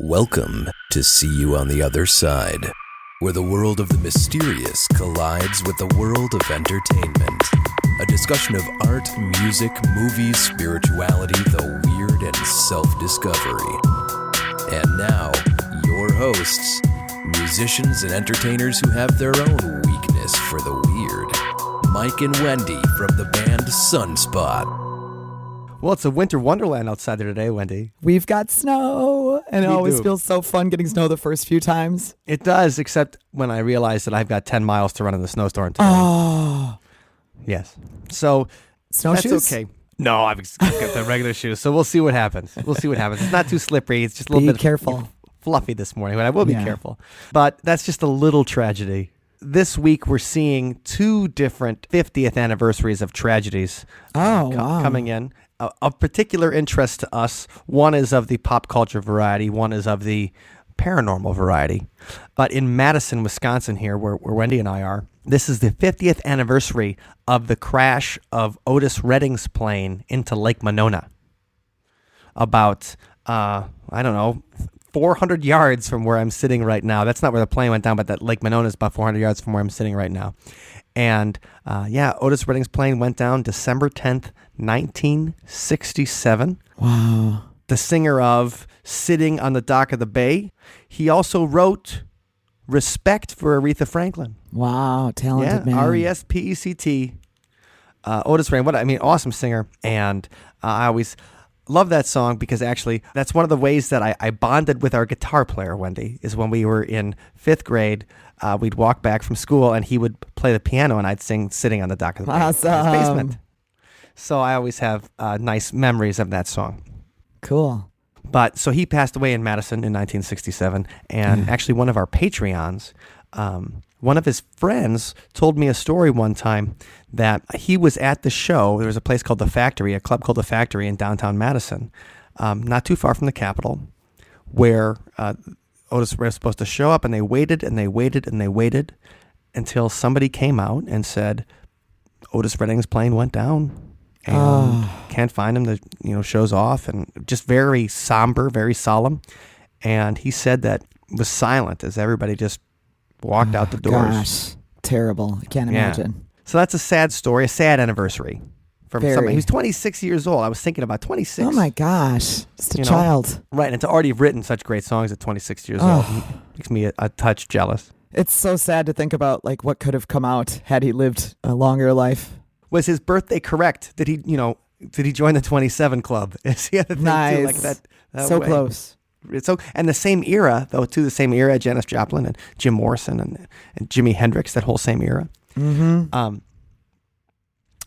Welcome to See You on the Other Side, where the world of the mysterious collides with the world of entertainment. A discussion of art, music, movies, spirituality, the weird, and self-discovery. And now, your hosts, musicians and entertainers who have their own weakness for the weird, Mike and Wendy from the band Sunspot. Well, it's a winter wonderland outside there today, Wendy. We've got snow, and it always do. feels so fun getting snow the first few times. It does, except when I realize that I've got 10 miles to run in the snowstorm today. Oh. Yes. So, Snowshoes? that's okay. No, I've got the regular shoes, so we'll see what happens. It's not too slippery. It's just a little bit careful. Fluffy this morning, but I will be careful. But that's just a little tragedy. This week, we're seeing two different 50th anniversaries of tragedies coming in. Of particular interest to us, one is of the pop culture variety, one is of the paranormal variety. But in Madison, Wisconsin here, where Wendy and I are, this is the 50th anniversary of the crash of Otis Redding's plane into Lake Monona. About, 400 yards from where I'm sitting right now. That's not where the plane went down, but that Lake Monona is about 400 yards from where I'm sitting right now. And Otis Redding's plane went down December 10th, 1967. Wow. The singer of Sitting on the Dock of the Bay. He also wrote Respect for Aretha Franklin. Wow, talented man. R-E-S-P-E-C-T. Otis Redding, awesome singer. And I always love that song because actually that's one of the ways that I bonded with our guitar player, Wendy, is when we were in 5th grade. We'd walk back from school and he would play the piano and I'd sing Sitting on the Dock of the Bay in his basement. So I always have nice memories of that song. Cool. But so he passed away in Madison in 1967, and actually one of our Patreons, one of his friends told me a story one time that he was at the show. There was a place called The Factory, a club called The Factory in downtown Madison, not too far from the Capitol, where Otis was supposed to show up, and they waited and they waited and they waited until somebody came out and said, Otis Redding's plane went down. And can't find him. The show's off, and just very somber, very solemn. And he said that it was silent as everybody just walked out the doors. Gosh, terrible. I can't imagine. So that's a sad story, a sad anniversary from Very. somebody. He was 26 years old. I was thinking about 26. Oh my gosh, just a child. Right, and to already have written such great songs at 26 years old makes me a touch jealous. It's so sad to think about what could have come out had he lived a longer life. Was his birthday correct? Did he join the 27 club? Is he the thing nice. too, like that so way? Close. And the same era, though, too, the same era, Janis Joplin and Jim Morrison and Jimi Hendrix, that whole same era. Mm-hmm.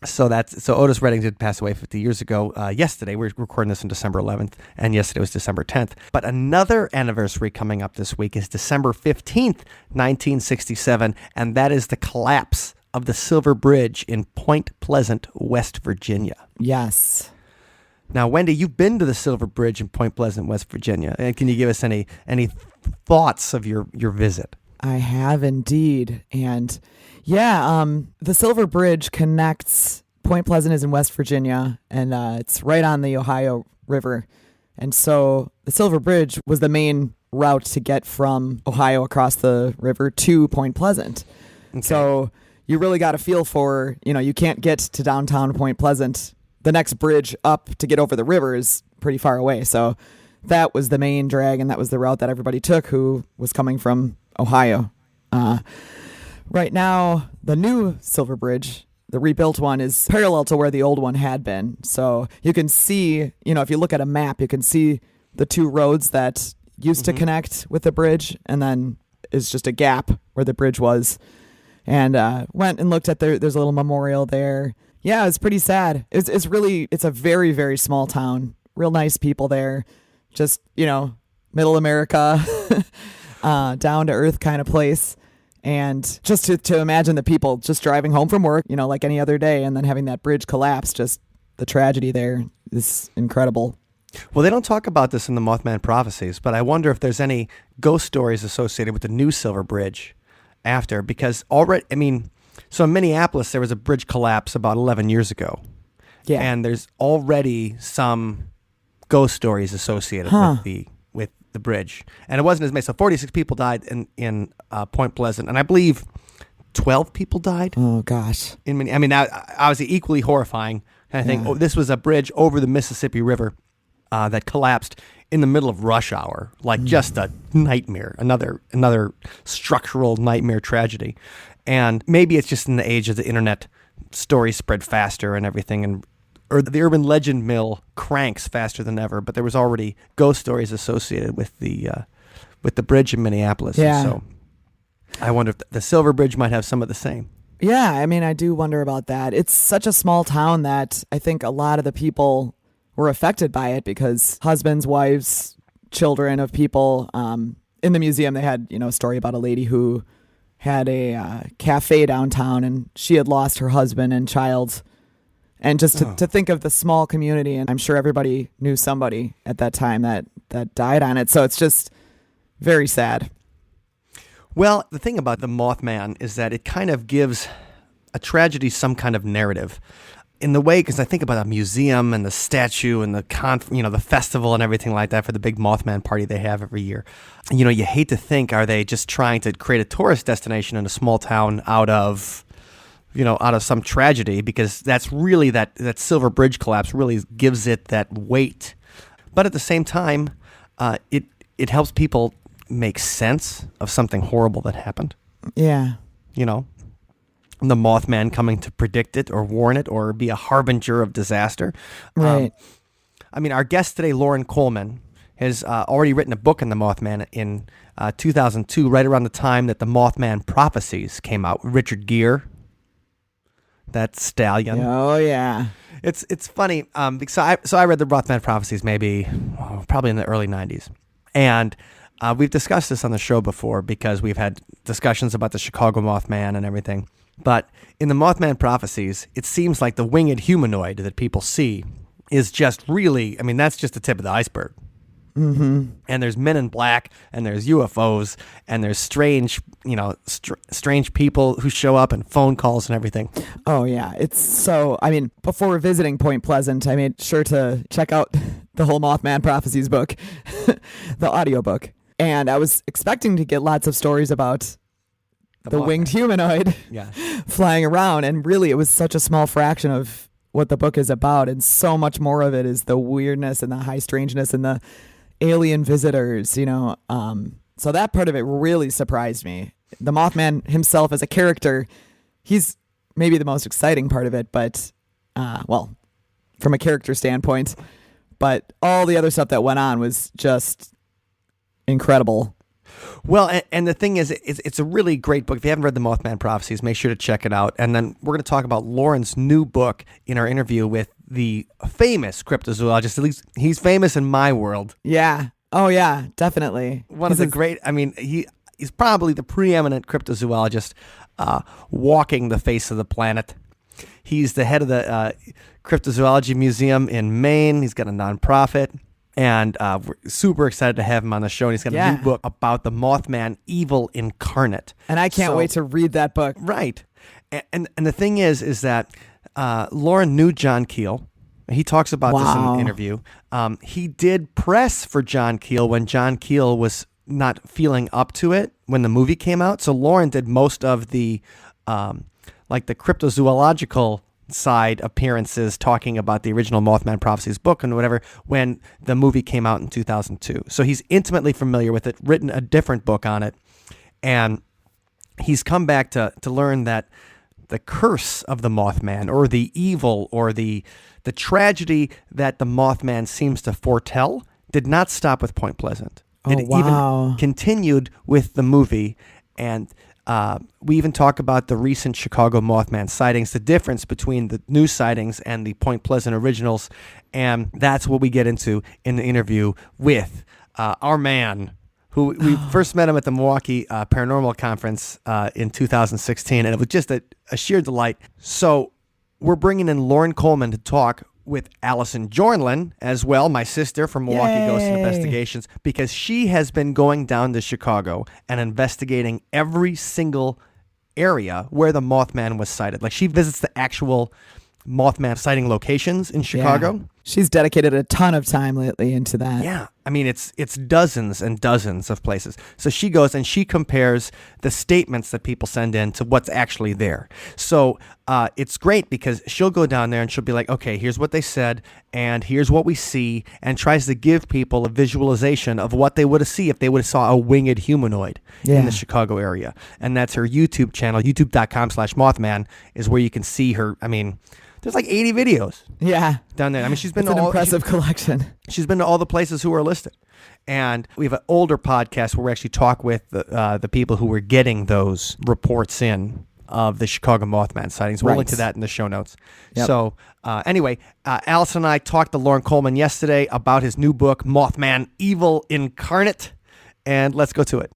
So Otis Redding did pass away 50 years ago. Yesterday, we're recording this on December 11th, and yesterday was December 10th. But another anniversary coming up this week is December 15th, 1967, and that is the collapse of the Silver Bridge in Point Pleasant, West Virginia. Yes. Now, Wendy, you've been to the Silver Bridge in Point Pleasant, West Virginia. And can you give us any thoughts of your visit? I have indeed. And the Silver Bridge connects, Point Pleasant is in West Virginia, and it's right on the Ohio River. And so the Silver Bridge was the main route to get from Ohio across the river to Point Pleasant. Okay. So you really got to feel for, you can't get to downtown Point Pleasant. The next bridge up to get over the river is pretty far away. So that was the main drag, and that was the route that everybody took who was coming from Ohio. Right now, the new Silver Bridge, the rebuilt one, is parallel to where the old one had been. So you can see, if you look at a map, you can see the two roads that used to connect with the bridge, and then is just a gap where the bridge was. And went and looked at there's a little memorial there. Yeah, it's pretty sad. It's a very, very small town. Real nice people there. Just, middle America, down to earth kind of place. And just to imagine the people just driving home from work, like any other day, and then having that bridge collapse, just the tragedy there is incredible. Well, they don't talk about this in the Mothman prophecies, but I wonder if there's any ghost stories associated with the new Silver Bridge after, because so in Minneapolis, there was a bridge collapse about 11 years ago. Yeah. And there's already some ghost stories associated with the bridge, and it wasn't as many. So 46 people died in Point Pleasant, and I believe 12 people died. Oh gosh. I mean, obviously equally horrifying kind of thing. Yeah. This was a bridge over the Mississippi River that collapsed in the middle of rush hour, like just a nightmare, another structural nightmare tragedy. And maybe it's just in the age of the internet, stories spread faster and everything, or the urban legend mill cranks faster than ever. But there was already ghost stories associated with the bridge in Minneapolis. Yeah. And so I wonder if the Silver Bridge might have some of the same. Yeah, I mean, I do wonder about that. It's such a small town that I think a lot of the people were affected by it because husbands, wives, children of people. In the museum, they had, a story about a lady who had a cafe downtown, and she had lost her husband and child. And just to think of the small community, and I'm sure everybody knew somebody at that time that died on it. So it's just very sad. Well, the thing about the Mothman is that it kind of gives a tragedy some kind of narrative. In the way, because I think about a museum and the statue and the the festival and everything like that for the big Mothman party they have every year. You hate to think, are they just trying to create a tourist destination in a small town out of some tragedy? Because that's really that Silver Bridge collapse really gives it that weight. But at the same time, it helps people make sense of something horrible that happened. Yeah. The Mothman coming to predict it or warn it or be a harbinger of disaster. Right. Our guest today, Loren Coleman, has already written a book on the Mothman in 2002, right around the time that the Mothman prophecies came out. Richard Gere, that stallion. Oh, yeah. It's funny. So I read the Mothman prophecies probably in the early 90s. And we've discussed this on the show before because we've had discussions about the Chicago Mothman and everything. But in the Mothman prophecies, it seems like the winged humanoid that people see is just really, that's just the tip of the iceberg. Mm-hmm. And there's men in black, and there's UFOs, and there's strange, strange people who show up and phone calls and everything. Oh, yeah. It's so, before visiting Point Pleasant, I made sure to check out the whole Mothman prophecies book, the audiobook. And I was expecting to get lots of stories about the winged humanoid flying around. And really, it was such a small fraction of what the book is about. And so much more of it is the weirdness and the high strangeness and the alien visitors, So that part of it really surprised me. The Mothman himself as a character, he's maybe the most exciting part of it, but, from a character standpoint. But all the other stuff that went on was just incredible. Well, and the thing is, it's a really great book. If you haven't read the Mothman Prophecies, make sure to check it out. And then we're going to talk about Loren's new book in our interview with the famous cryptozoologist. At least he's famous in my world. Yeah. Oh, yeah, definitely. One of the great, he's probably the preeminent cryptozoologist walking the face of the planet. He's the head of the Cryptozoology Museum in Maine. He's got a nonprofit. And we're super excited to have him on the show. And he's got a new book about the Mothman, Evil Incarnate. And I can't wait to read that book. Right. And the thing is that Loren knew John Keel. He talks about this in an interview. He did press for John Keel when John Keel was not feeling up to it when the movie came out. So Loren did most of the the cryptozoological side appearances talking about the original Mothman Prophecies book and whatever when the movie came out in 2002. So he's intimately familiar with it, written a different book on it, and he's come back to learn that the curse of the Mothman, or the evil, or the tragedy that the Mothman seems to foretell did not stop with Point Pleasant. It even continued with the movie, and we even talk about the recent Chicago Mothman sightings, the difference between the new sightings and the Point Pleasant originals, and that's what we get into in the interview with our man, who we first met him at the Milwaukee Paranormal Conference in 2016, and it was just a sheer delight. So we're bringing in Loren Coleman to talk with Allison Jornlin as well, my sister from Milwaukee Ghost Investigations, because she has been going down to Chicago and investigating every single area where the Mothman was sighted. Like, she visits the actual Mothman sighting locations in Chicago. Yeah. She's dedicated a ton of time lately into that. Yeah. I mean, it's dozens and dozens of places. So she goes and she compares the statements that people send in to what's actually there. So it's great because she'll go down there and she'll be like, okay, here's what they said and here's what we see, and tries to give people a visualization of what they would have seen if they would have saw a winged humanoid in the Chicago area. And that's her YouTube channel, youtube.com/Mothman is where you can see her. I mean, there's like 80 videos down there. I mean, she's been to an impressive collection. She's been to all the places who are listed. And we have an older podcast where we actually talk with the people who were getting those reports in of the Chicago Mothman sightings. We'll link to that in the show notes. Yep. So anyway, Allison and I talked to Loren Coleman yesterday about his new book, Mothman, Evil Incarnate. And let's go to it.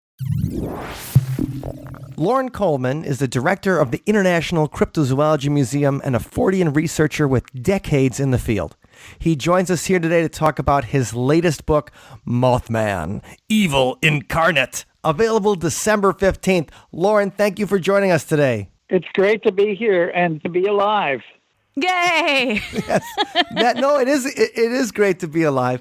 Loren Coleman is the director of the International Cryptozoology Museum and a Fortean researcher with decades in the field. He joins us here today to talk about his latest book, Mothman, Evil Incarnate, available December 15th. Loren, thank you for joining us today. It's great to be here and to be alive. Yay! Yes. It is great to be alive.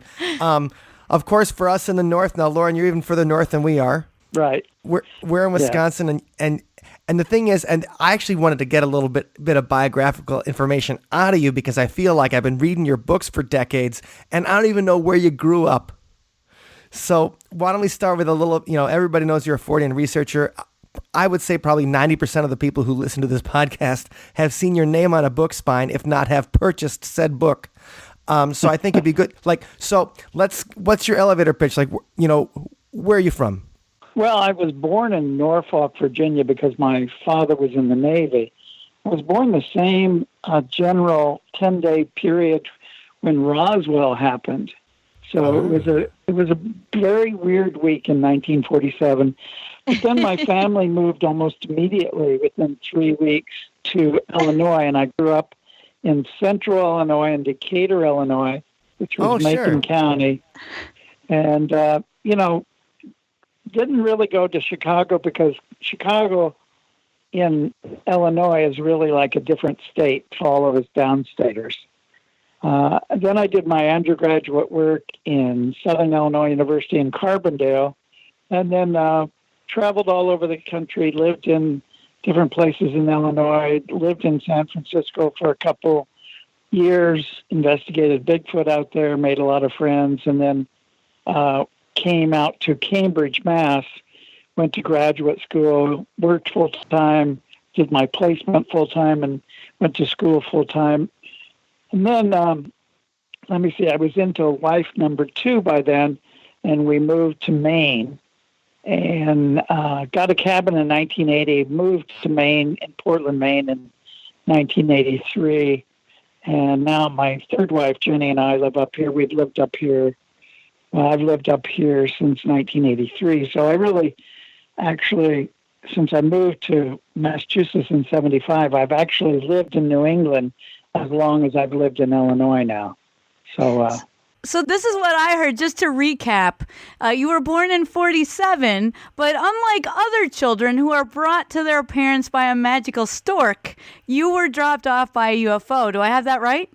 Of course, for us in the north, now, Loren, you're even further north than we are. Right. We're in Wisconsin, and the thing is, and I actually wanted to get a little bit of biographical information out of you because I feel like I've been reading your books for decades, and I don't even know where you grew up. So why don't we start with a little, everybody knows you're a Fortean researcher. I would say probably 90% of the people who listen to this podcast have seen your name on a book spine, if not have purchased said book. So I think it'd be good. What's your elevator pitch? Where are you from? Well, I was born in Norfolk, Virginia, because my father was in the Navy. I was born the same general 10-day period when Roswell happened. So it was a very weird week in 1947. But then my family moved almost immediately within 3 weeks to Illinois, and I grew up in central Illinois and Decatur, Illinois, which was Macon County. And, didn't really go to Chicago because Chicago in Illinois is really like a different state to all of us downstaters. Then I did my undergraduate work in Southern Illinois University in Carbondale, and then traveled all over the country, lived in different places in Illinois, lived in San Francisco for a couple years, investigated Bigfoot out there, made a lot of friends, and then came out to Cambridge, Mass., went to graduate school, worked full-time, did my placement full-time, and went to school full-time. And then, I was into wife number 2 by then, and we moved to Maine and got a cabin in 1980, moved to Maine, in Portland, Maine in 1983. And now my third wife, Jenny, and I live up here. We've lived up here. I've lived up here since 1983. So I really, actually, since I moved to Massachusetts in 75, I've actually lived in New England as long as I've lived in Illinois now. So this is what I heard, just to recap. You were born in 47, but unlike other children who are brought to their parents by a magical stork, you were dropped off by a UFO. Do I have that right?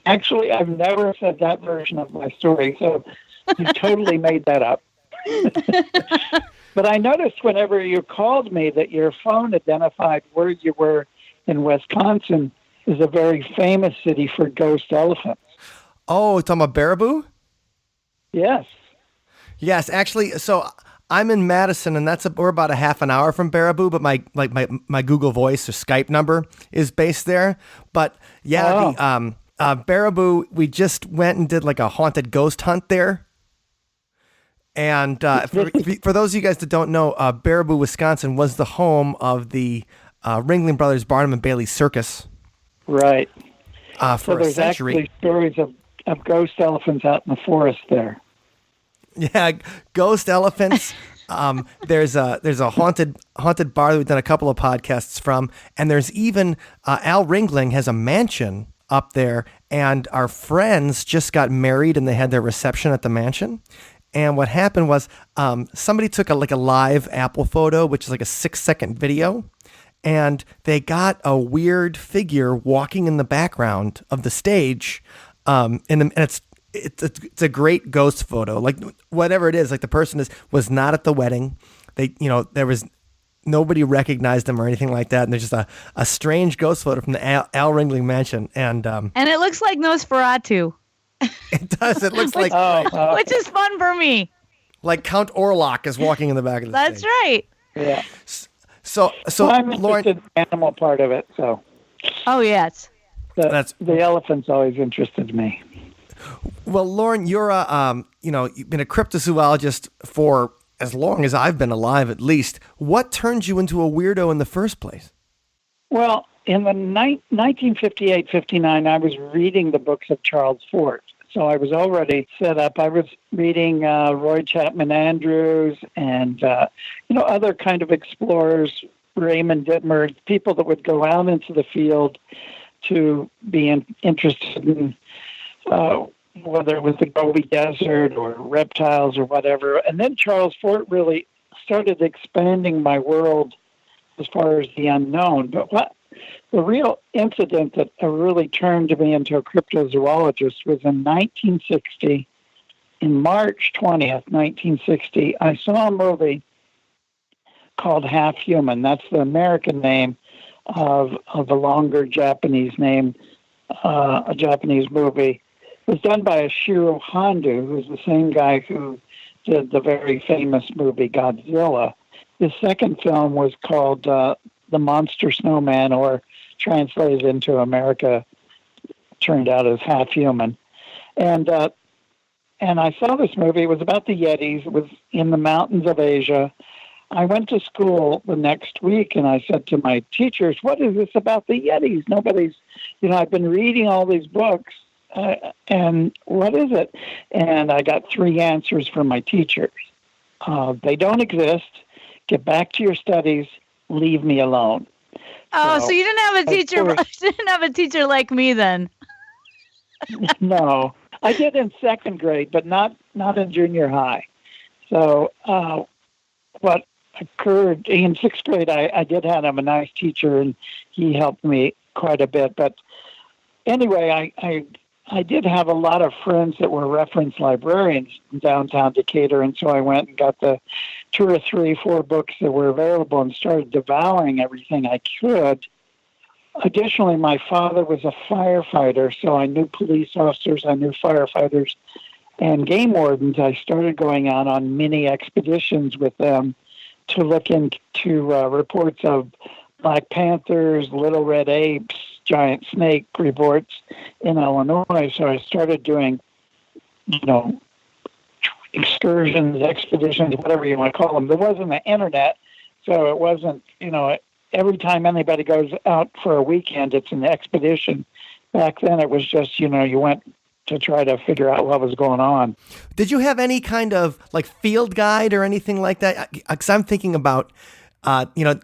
Actually, I've never said that version of my story, so you totally made that up. But I noticed whenever you called me that your phone identified where you were in Wisconsin is a very famous city for ghost elephants. Oh, it's talking about Baraboo? Yes. Yes, actually, so I'm in Madison, and we're about a half an hour from Baraboo, but my Google Voice or Skype number is based there. But yeah, Baraboo, we just went and did like a haunted ghost hunt there. And for those of you guys that don't know, Baraboo, Wisconsin was the home of the Ringling Brothers Barnum and Bailey Circus. Right. For a century. Actually stories of ghost elephants out in the forest there. Yeah, ghost elephants. There's a haunted bar that we've done a couple of podcasts from, and there's even Al Ringling has a mansion up there, and our friends just got married and they had their reception at the mansion. And what happened was somebody took a live Apple photo, which is like a 6-second video, and they got a weird figure walking in the background of the stage, and it's a great ghost photo. Like whatever it is, like the person was not at the wedding. There was nobody recognized them or anything like that, and there's just a strange ghost photo from the Al Ringling Mansion, and it looks like Nosferatu. It does. It looks like which is fun for me. Like Count Orlok is walking in the back of the That's stage. right. Yeah. So I'm interested Loren, in the animal part of it. So. Oh yes. The elephants always interested me. Well, Loren, you're you've been a cryptozoologist for as long as I've been alive, at least. What turned you into a weirdo in the first place? Well, in the 1958-59, I was reading the books of Charles Fort. So I was already set up. I was reading Roy Chapman Andrews and, other kind of explorers, Raymond Dittmer, people that would go out into the field to be interested in whether it was the Gobi Desert or reptiles or whatever. And then Charles Fort really started expanding my world as far as the unknown. But the real incident that really turned me into a cryptozoologist was in 1960. In March 20th, 1960, I saw a movie called Half Human. That's the American name of a longer Japanese name, a Japanese movie. It was done by Ishiro Honda, who's the same guy who did the very famous movie Godzilla. The second film was called The Monster Snowman, or translated into America, turned out as Half Human. And I saw this movie. It was about the Yetis. It was in the mountains of Asia. I went to school the next week, and I said to my teachers, what is this about the Yetis? Nobody's, I've been reading all these books, and what is it? And I got 3 answers from my teachers. They don't exist. Get back to your studies. Leave me alone. Oh, so you didn't have a teacher. You didn't have a teacher like me then. No, I did in second grade, but not in junior high. So what occurred in sixth grade, I did have a nice teacher, and he helped me quite a bit. But anyway, I did have a lot of friends that were reference librarians in downtown Decatur, and so I went and got the 2 or 3, 4 books that were available and started devouring everything I could. Additionally, my father was a firefighter, so I knew police officers, I knew firefighters, and game wardens. I started going out on mini expeditions with them to look into reports of Black Panthers, little red apes, giant snake reports in Illinois. So I started doing, excursions, expeditions, whatever you want to call them. There wasn't the internet, so it wasn't, every time anybody goes out for a weekend, it's an expedition. Back then it was just, you went to try to figure out what was going on. Did you have any kind of like field guide or anything like that? Because I'm thinking about,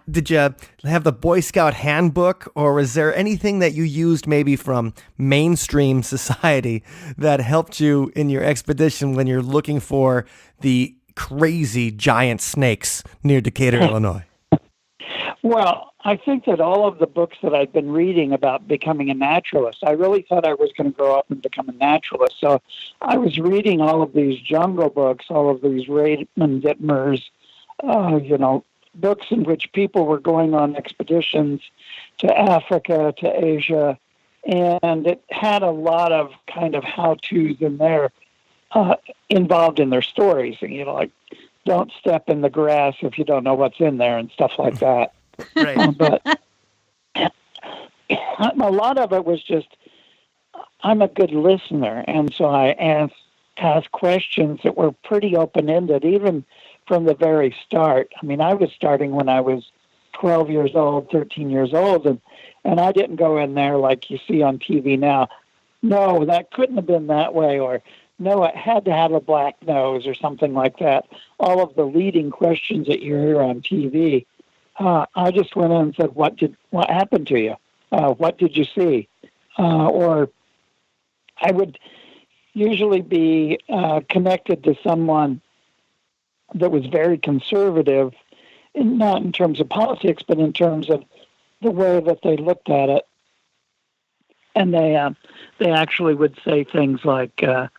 did you have the Boy Scout handbook, or was there anything that you used maybe from mainstream society that helped you in your expedition when you're looking for the crazy giant snakes near Decatur, Illinois? Well, I think that all of the books that I'd been reading about becoming a naturalist, I really thought I was going to grow up and become a naturalist. So I was reading all of these jungle books, all of these Raymond Dittmer's, books in which people were going on expeditions to Africa, to Asia, and it had a lot of kind of how-tos in there involved in their stories. Like, don't step in the grass if you don't know what's in there and stuff like that. Right. But a lot of it was just, I'm a good listener, and so I asked questions that were pretty open-ended, even from the very start. I mean, I was starting when I was 12 years old, 13 years old, and I didn't go in there like you see on TV now. No, that couldn't have been that way, or no, it had to have a black nose or something like that. All of the leading questions that you hear on TV. I just went in and said, what happened to you? What did you see? Or I would usually be connected to someone that was very conservative, not in terms of politics, but in terms of the way that they looked at it. And they actually would say things like, I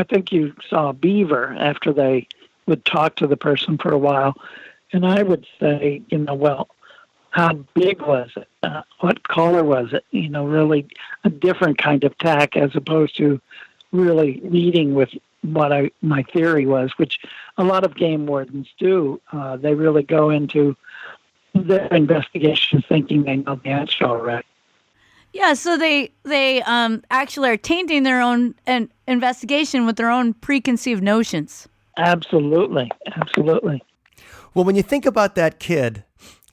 think you saw a beaver, after they would talk to the person for a while. And I would say, well, how big was it? What color was it? Really a different kind of tack, as opposed to really leading with what my theory was, which a lot of game wardens do. They really go into their investigation thinking they know the answer already. Yeah, so they actually are tainting their own investigation with their own preconceived notions. Absolutely. Well, when you think about that kid,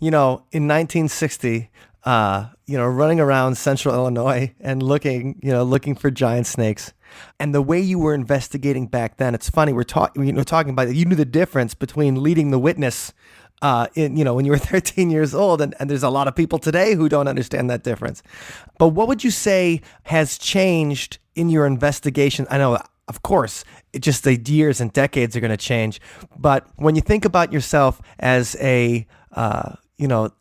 in 1960, running around central Illinois and looking for giant snakes, and the way you were investigating back then, it's funny, we're talking about it. You knew the difference between leading the witness when you were 13 years old, and there's a lot of people today who don't understand that difference. But what would you say has changed in your investigation? I know, of course, just the years and decades are going to change, but when you think about yourself as a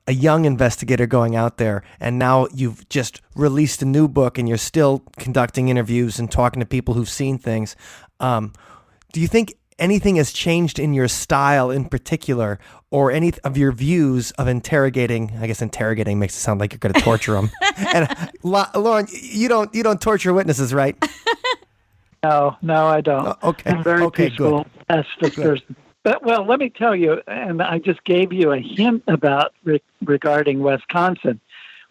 young investigator going out there, and now you've just released a new book and you're still conducting interviews and talking to people who've seen things, do you think anything has changed in your style in particular, or any of your views of interrogating? I guess interrogating makes it sound like you're going to torture them. And Loren, you don't torture witnesses, right? No, I don't. Okay. I'm very peaceful, good. pacifist person. But, well, let me tell you, and I just gave you a hint about regarding Wisconsin.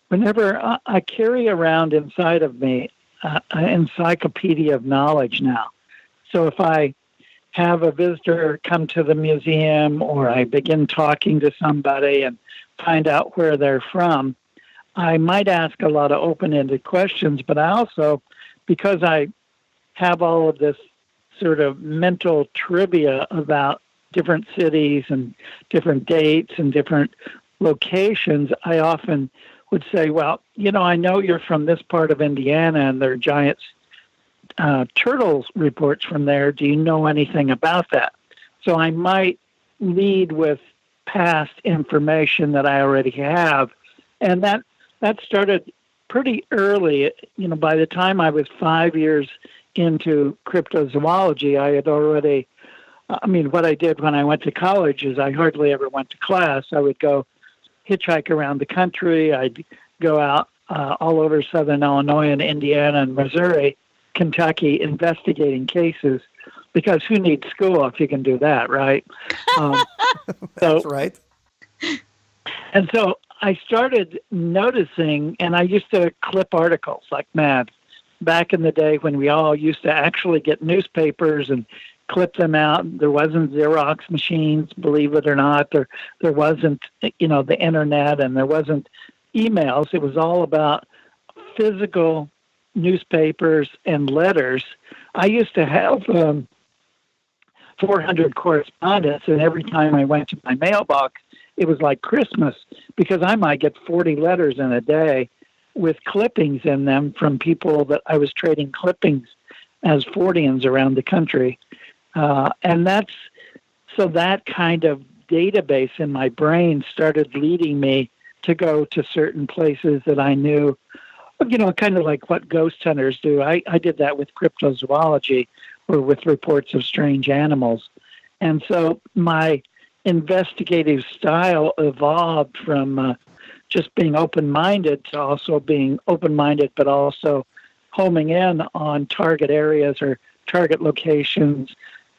Whenever I carry around inside of me an encyclopedia of knowledge now. So if I have a visitor come to the museum, or I begin talking to somebody and find out where they're from, I might ask a lot of open-ended questions, but I also, because I have all of this sort of mental trivia about different cities and different dates and different locations, I often would say, well, I know you're from this part of Indiana and there are giant turtles reports from there. Do you know anything about that? So I might lead with past information that I already have. And that started pretty early. By the time I was 5 years into cryptozoology, I had already, what I did when I went to college is I hardly ever went to class. I would go hitchhike around the country. I'd go out all over southern Illinois and Indiana and Missouri, Kentucky, investigating cases, because who needs school if you can do that, right? That's right. And so I started noticing, and I used to clip articles like mad. Back in the day when we all used to actually get newspapers and clip them out, there wasn't Xerox machines, believe it or not. There wasn't, the internet, and there wasn't emails. It was all about physical newspapers and letters. I used to have 400 correspondents, and every time I went to my mailbox, it was like Christmas, because I might get 40 letters in a day with clippings in them from people that I was trading clippings as Fordians around the country. And that kind of database in my brain started leading me to go to certain places that I knew, kind of like what ghost hunters do. I did that with cryptozoology, or with reports of strange animals. And so my investigative style evolved from just being open-minded to also being open-minded, but also homing in on target areas or target locations,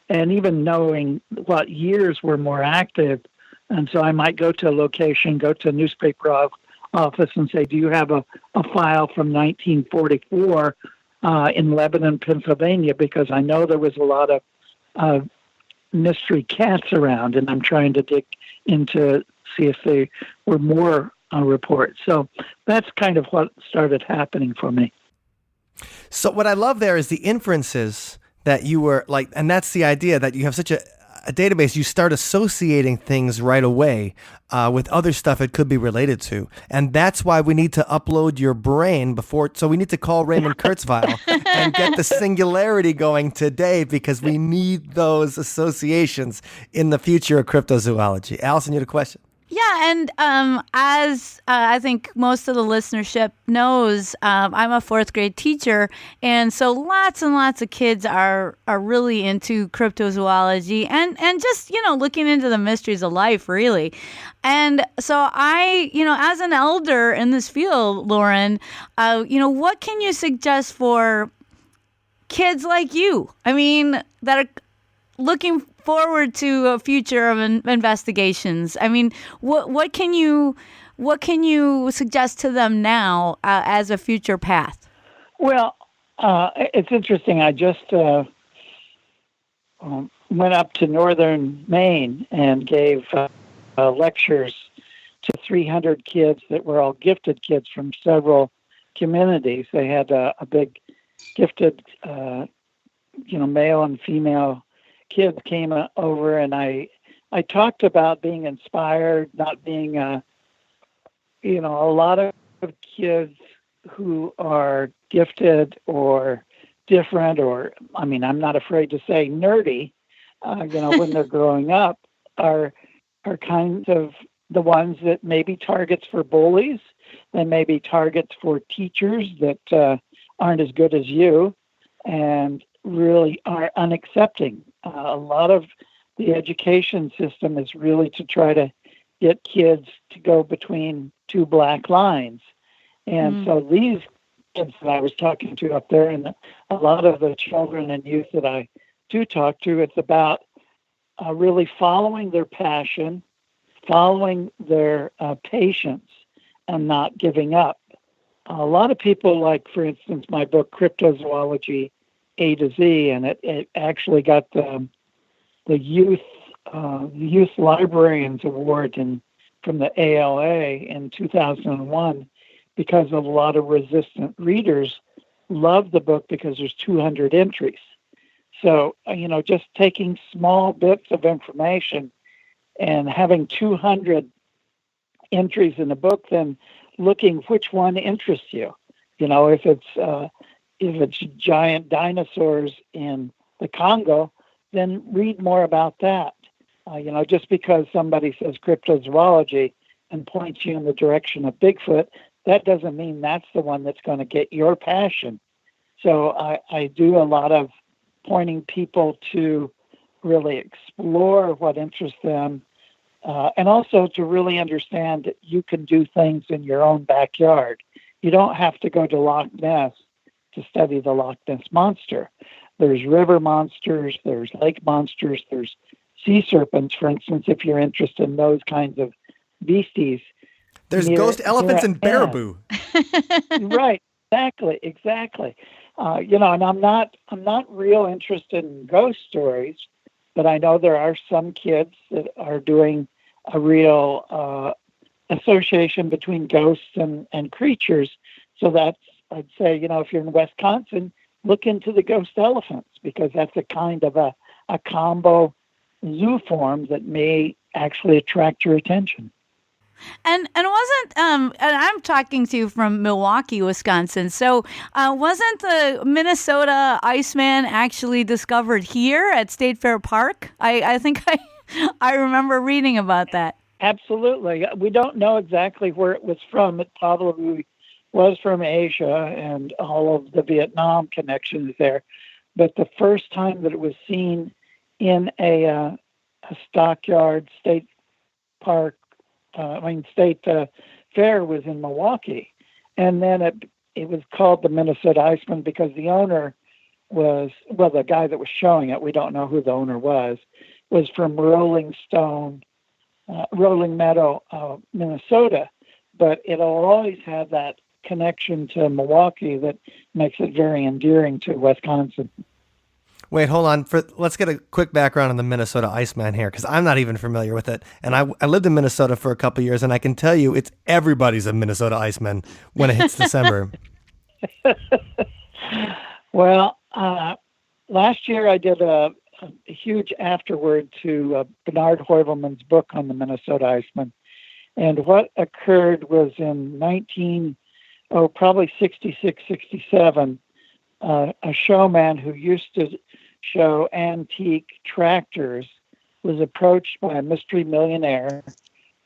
and even knowing what years were more active. And so I might go to a location, go to a newspaper office and say, do you have a file from 1944 in Lebanon, Pennsylvania? Because I know there was a lot of mystery cats around, and I'm trying to dig into see if they were more reports. So that's kind of what started happening for me. So what I love there is the inferences that you were like, and that's the idea that you have such a database, you start associating things right away with other stuff it could be related to. And that's why we need to upload your brain so we need to call Raymond Kurzweil and get the singularity going today, because we need those associations in the future of cryptozoology. Allison, you had a question? Yeah, and as I think most of the listenership knows, I'm a fourth grade teacher, and so lots and lots of kids are really into cryptozoology and just looking into the mysteries of life, really. And so I, as an elder in this field, Loren, what can you suggest for kids like you? I mean, that are looking forward to a future of investigations. I mean, what can you suggest to them now as a future path? Well, it's interesting. I just went up to northern Maine and gave lectures to 300 kids that were all gifted kids from several communities. They had a big gifted, male and female kids came over, and I talked about being inspired, not being, a lot of kids who are gifted or different, or, I'm not afraid to say nerdy, when they're growing up, are kind of the ones that may be targets for bullies. They may be targets for teachers that aren't as good as you and really are unaccepting. A lot of the education system is really to try to get kids to go between two black lines. And so these kids that I was talking to up there, and a lot of the children and youth that I do talk to, it's about really following their passion, following their patience, and not giving up. A lot of people, like, for instance, my book, Cryptozoology A to Z, and it actually got the youth librarians award from the ALA in 2001 because of a lot of resistant readers love the book because there's 200 entries. So just taking small bits of information and having 200 entries in the book, then looking which one interests you. If it's giant dinosaurs in the Congo, then read more about that. Just because somebody says cryptozoology and points you in the direction of Bigfoot, that doesn't mean that's the one that's going to get your passion. So I do a lot of pointing people to really explore what interests them, and also to really understand that you can do things in your own backyard. You don't have to go to Loch Ness to study the Loch Ness Monster. There's river monsters, there's lake monsters, there's sea serpents, for instance, if you're interested in those kinds of beasties. There's ghost elephants and baraboo. Right, exactly. And I'm not real interested in ghost stories, but I know there are some kids that are doing a real association between ghosts and creatures. So that's, I'd say, if you're in Wisconsin, look into the ghost elephants, because that's a kind of a combo zoo form that may actually attract your attention. And wasn't and I'm talking to you from Milwaukee, Wisconsin. So wasn't the Minnesota Iceman actually discovered here at State Fair Park? I think I remember reading about that. Absolutely. We don't know exactly where it was from. It probably was from Asia and all of the Vietnam connections there. But the first time that it was seen in a stockyard state park, state fair, was in Milwaukee. And then it was called the Minnesota Iceman because the owner was, the guy that was showing it, we don't know who the owner was from Rolling Meadow, Minnesota. But it'll always have that connection to Milwaukee that makes it very endearing to Wisconsin. Wait, hold on. Let's get a quick background on the Minnesota Iceman here, because I'm not even familiar with it. And I lived in Minnesota for a couple of years, and I can tell you it's everybody's a Minnesota Iceman when it hits December. Well, last year I did a huge afterword to Bernard Heuvelmann's book on the Minnesota Iceman. And what occurred was in probably 66, 67, a showman who used to show antique tractors was approached by a mystery millionaire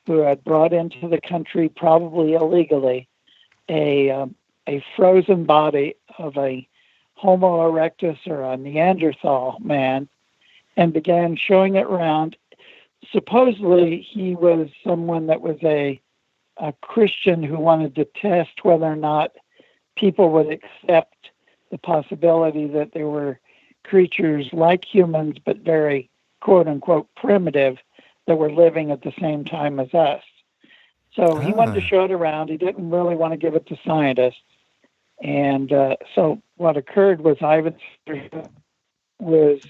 who had brought into the country, probably illegally, a frozen body of a Homo erectus or a Neanderthal man, and began showing it around. Supposedly, he was someone that was a Christian who wanted to test whether or not people would accept the possibility that there were creatures like humans, but very quote unquote primitive, that were living at the same time as us. So he wanted to show it around. He didn't really want to give it to scientists. And so what occurred was Ivan was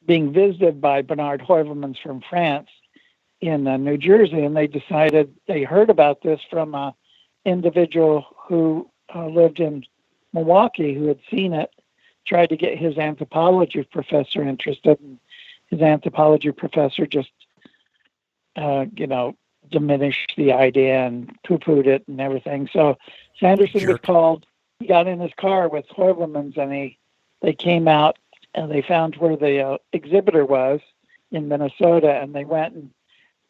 being visited by Bernard Heuvelmans from France in New Jersey, and they heard about this from an individual who lived in Milwaukee who had seen it, tried to get his anthropology professor interested, and his anthropology professor just, diminished the idea and poo-pooed it and everything. So Sanderson was called. He got in his car with Heuvelmans, and they came out and they found where the exhibitor was in Minnesota, and they went and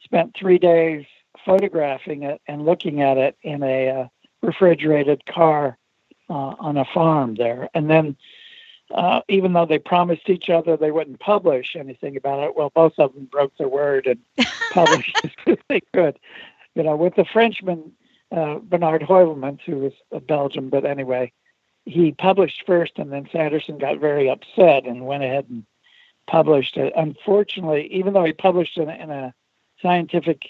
spent 3 days photographing it and looking at it in a refrigerated car on a farm there. And then even though they promised each other they wouldn't publish anything about it, well, both of them broke their word and published as good as they could. With the Frenchman, Bernard Heuvelmans, who was a Belgian, but anyway, he published first, and then Sanderson got very upset and went ahead and published it. Unfortunately, even though he published it in a scientific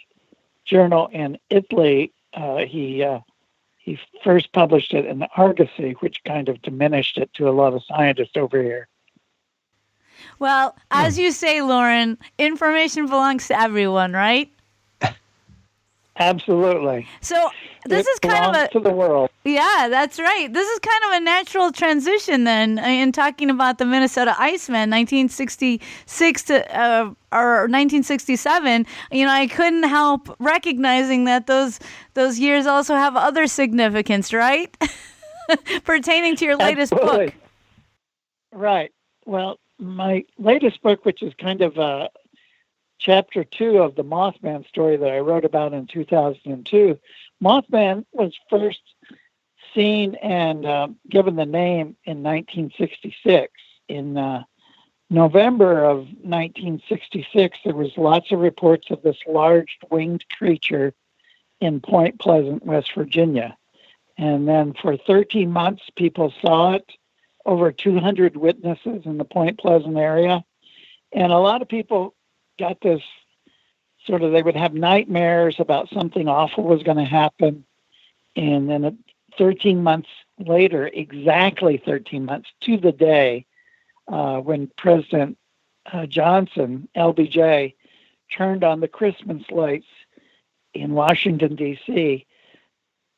journal in Italy, he first published it in the Argosy, which kind of diminished it to a lot of scientists over here. Well, as you say, Loren, information belongs to everyone, right? Absolutely. So this is kind of to the world. Yeah, that's right. This is kind of a natural transition then in talking about the Minnesota Iceman, 1966 to or 1967. I couldn't help recognizing that those years also have other significance, right? Pertaining to your latest book. Right. Well, my latest book, which is kind of Chapter 2 of the Mothman story that I wrote about in 2002. Mothman was first seen and given the name in 1966. In November of 1966, there was lots of reports of this large winged creature in Point Pleasant, West Virginia. And then for 13 months, people saw it, over 200 witnesses in the Point Pleasant area. And a lot of people got this sort of, they would have nightmares about something awful was going to happen. And then 13 months later, exactly 13 months to the day, when President Johnson, LBJ, turned on the Christmas lights in Washington, D.C.,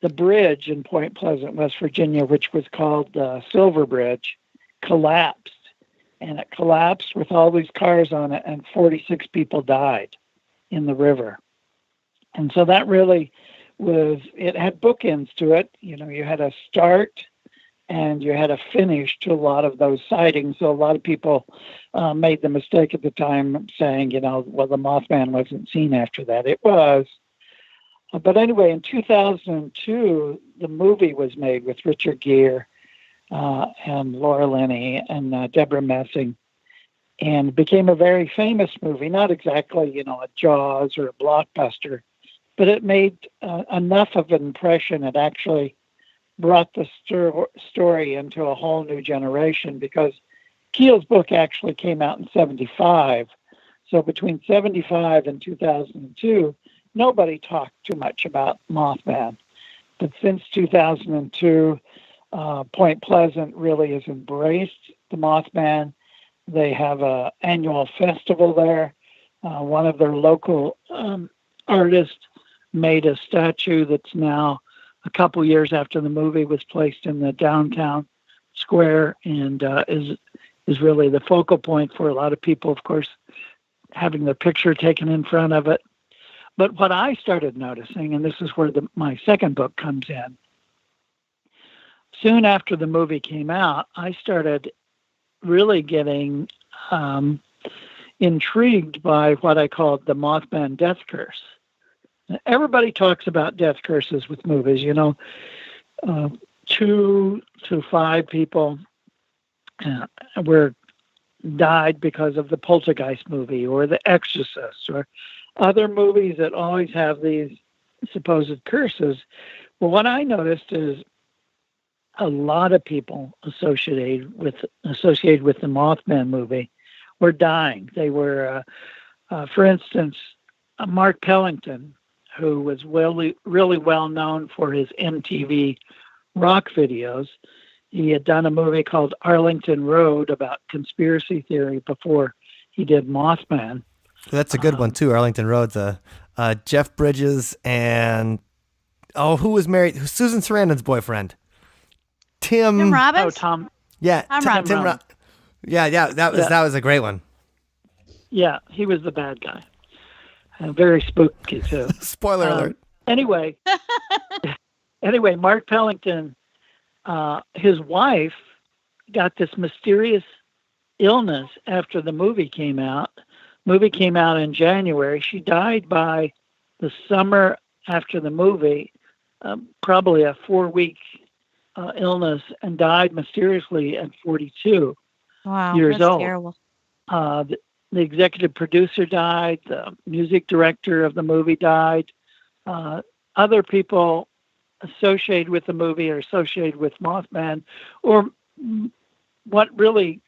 the bridge in Point Pleasant, West Virginia, which was called the Silver Bridge, collapsed. And it collapsed with all these cars on it, and 46 people died in the river. And so that really it had bookends to it. You had a start and you had a finish to a lot of those sightings. So a lot of people made the mistake at the time saying, the Mothman wasn't seen after that. It was. But anyway, in 2002, the movie was made with Richard Gere and Laura Linney and Deborah Messing, and became a very famous movie. Not exactly, a Jaws or a blockbuster, but it made enough of an impression. It actually brought the story into a whole new generation, because Keel's book actually came out in 1975. So between 1975 and 2002, nobody talked too much about Mothman. But since 2002, Point Pleasant really has embraced the Mothman. They have an annual festival there. One of their local artists made a statue that's now, a couple years after the movie, was placed in the downtown square, and is really the focal point for a lot of people, of course, having their picture taken in front of it. But what I started noticing, and this is where my second book comes in, soon after the movie came out, I started really getting intrigued by what I called the Mothman death curse. Everybody talks about death curses with movies. 2 to 5 people were died because of the Poltergeist movie or The Exorcist or other movies that always have these supposed curses. Well, what I noticed is a lot of people associated with the Mothman movie were dying. They were, for instance, Mark Pellington, who was really well known for his MTV rock videos. He had done a movie called Arlington Road about conspiracy theory before he did Mothman. That's a good one too. Arlington Road's Jeff Bridges and who was married? Susan Sarandon's boyfriend, Tim Robbins. Tom. Yeah, Tim Robbins. That was a great one. Yeah, he was the bad guy. Very spooky too. Spoiler alert. Anyway, Mark Pellington, his wife got this mysterious illness after the movie came out. Movie came out in January. She died by the summer after the movie, probably a 4-week illness, and died mysteriously at 42 years that's old. Terrible. The executive producer died. The music director of the movie died. Other people associated with the movie or associated with Mothman, or what really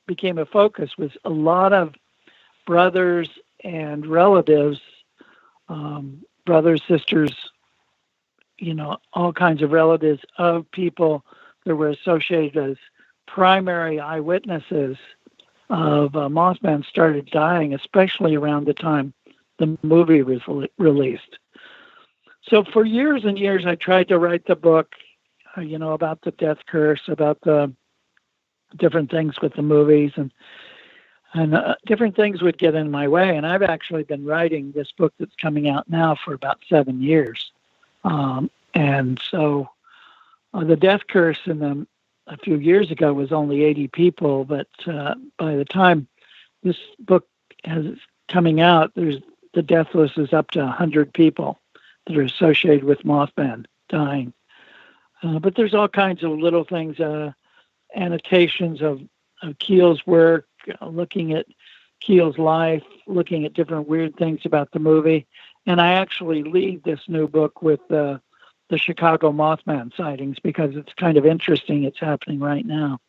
became a focus was a lot of brothers and relatives, brothers, sisters, all kinds of relatives of people that were associated as primary eyewitnesses of Mothman started dying, especially around the time the movie was released. So for years and years, I tried to write the book, about the death curse, about the different things with the movies, and different things would get in my way. And I've actually been writing this book that's coming out now for about 7 years. And so the death curse a few years ago was only 80 people, but by the time this book is coming out, the death list is up to 100 people that are associated with Mothman dying. But there's all kinds of little things, annotations of Keel's work, looking at Keel's life, looking at different weird things about the movie. And I actually lead this new book with the Chicago Mothman sightings because it's kind of interesting. It's happening right now.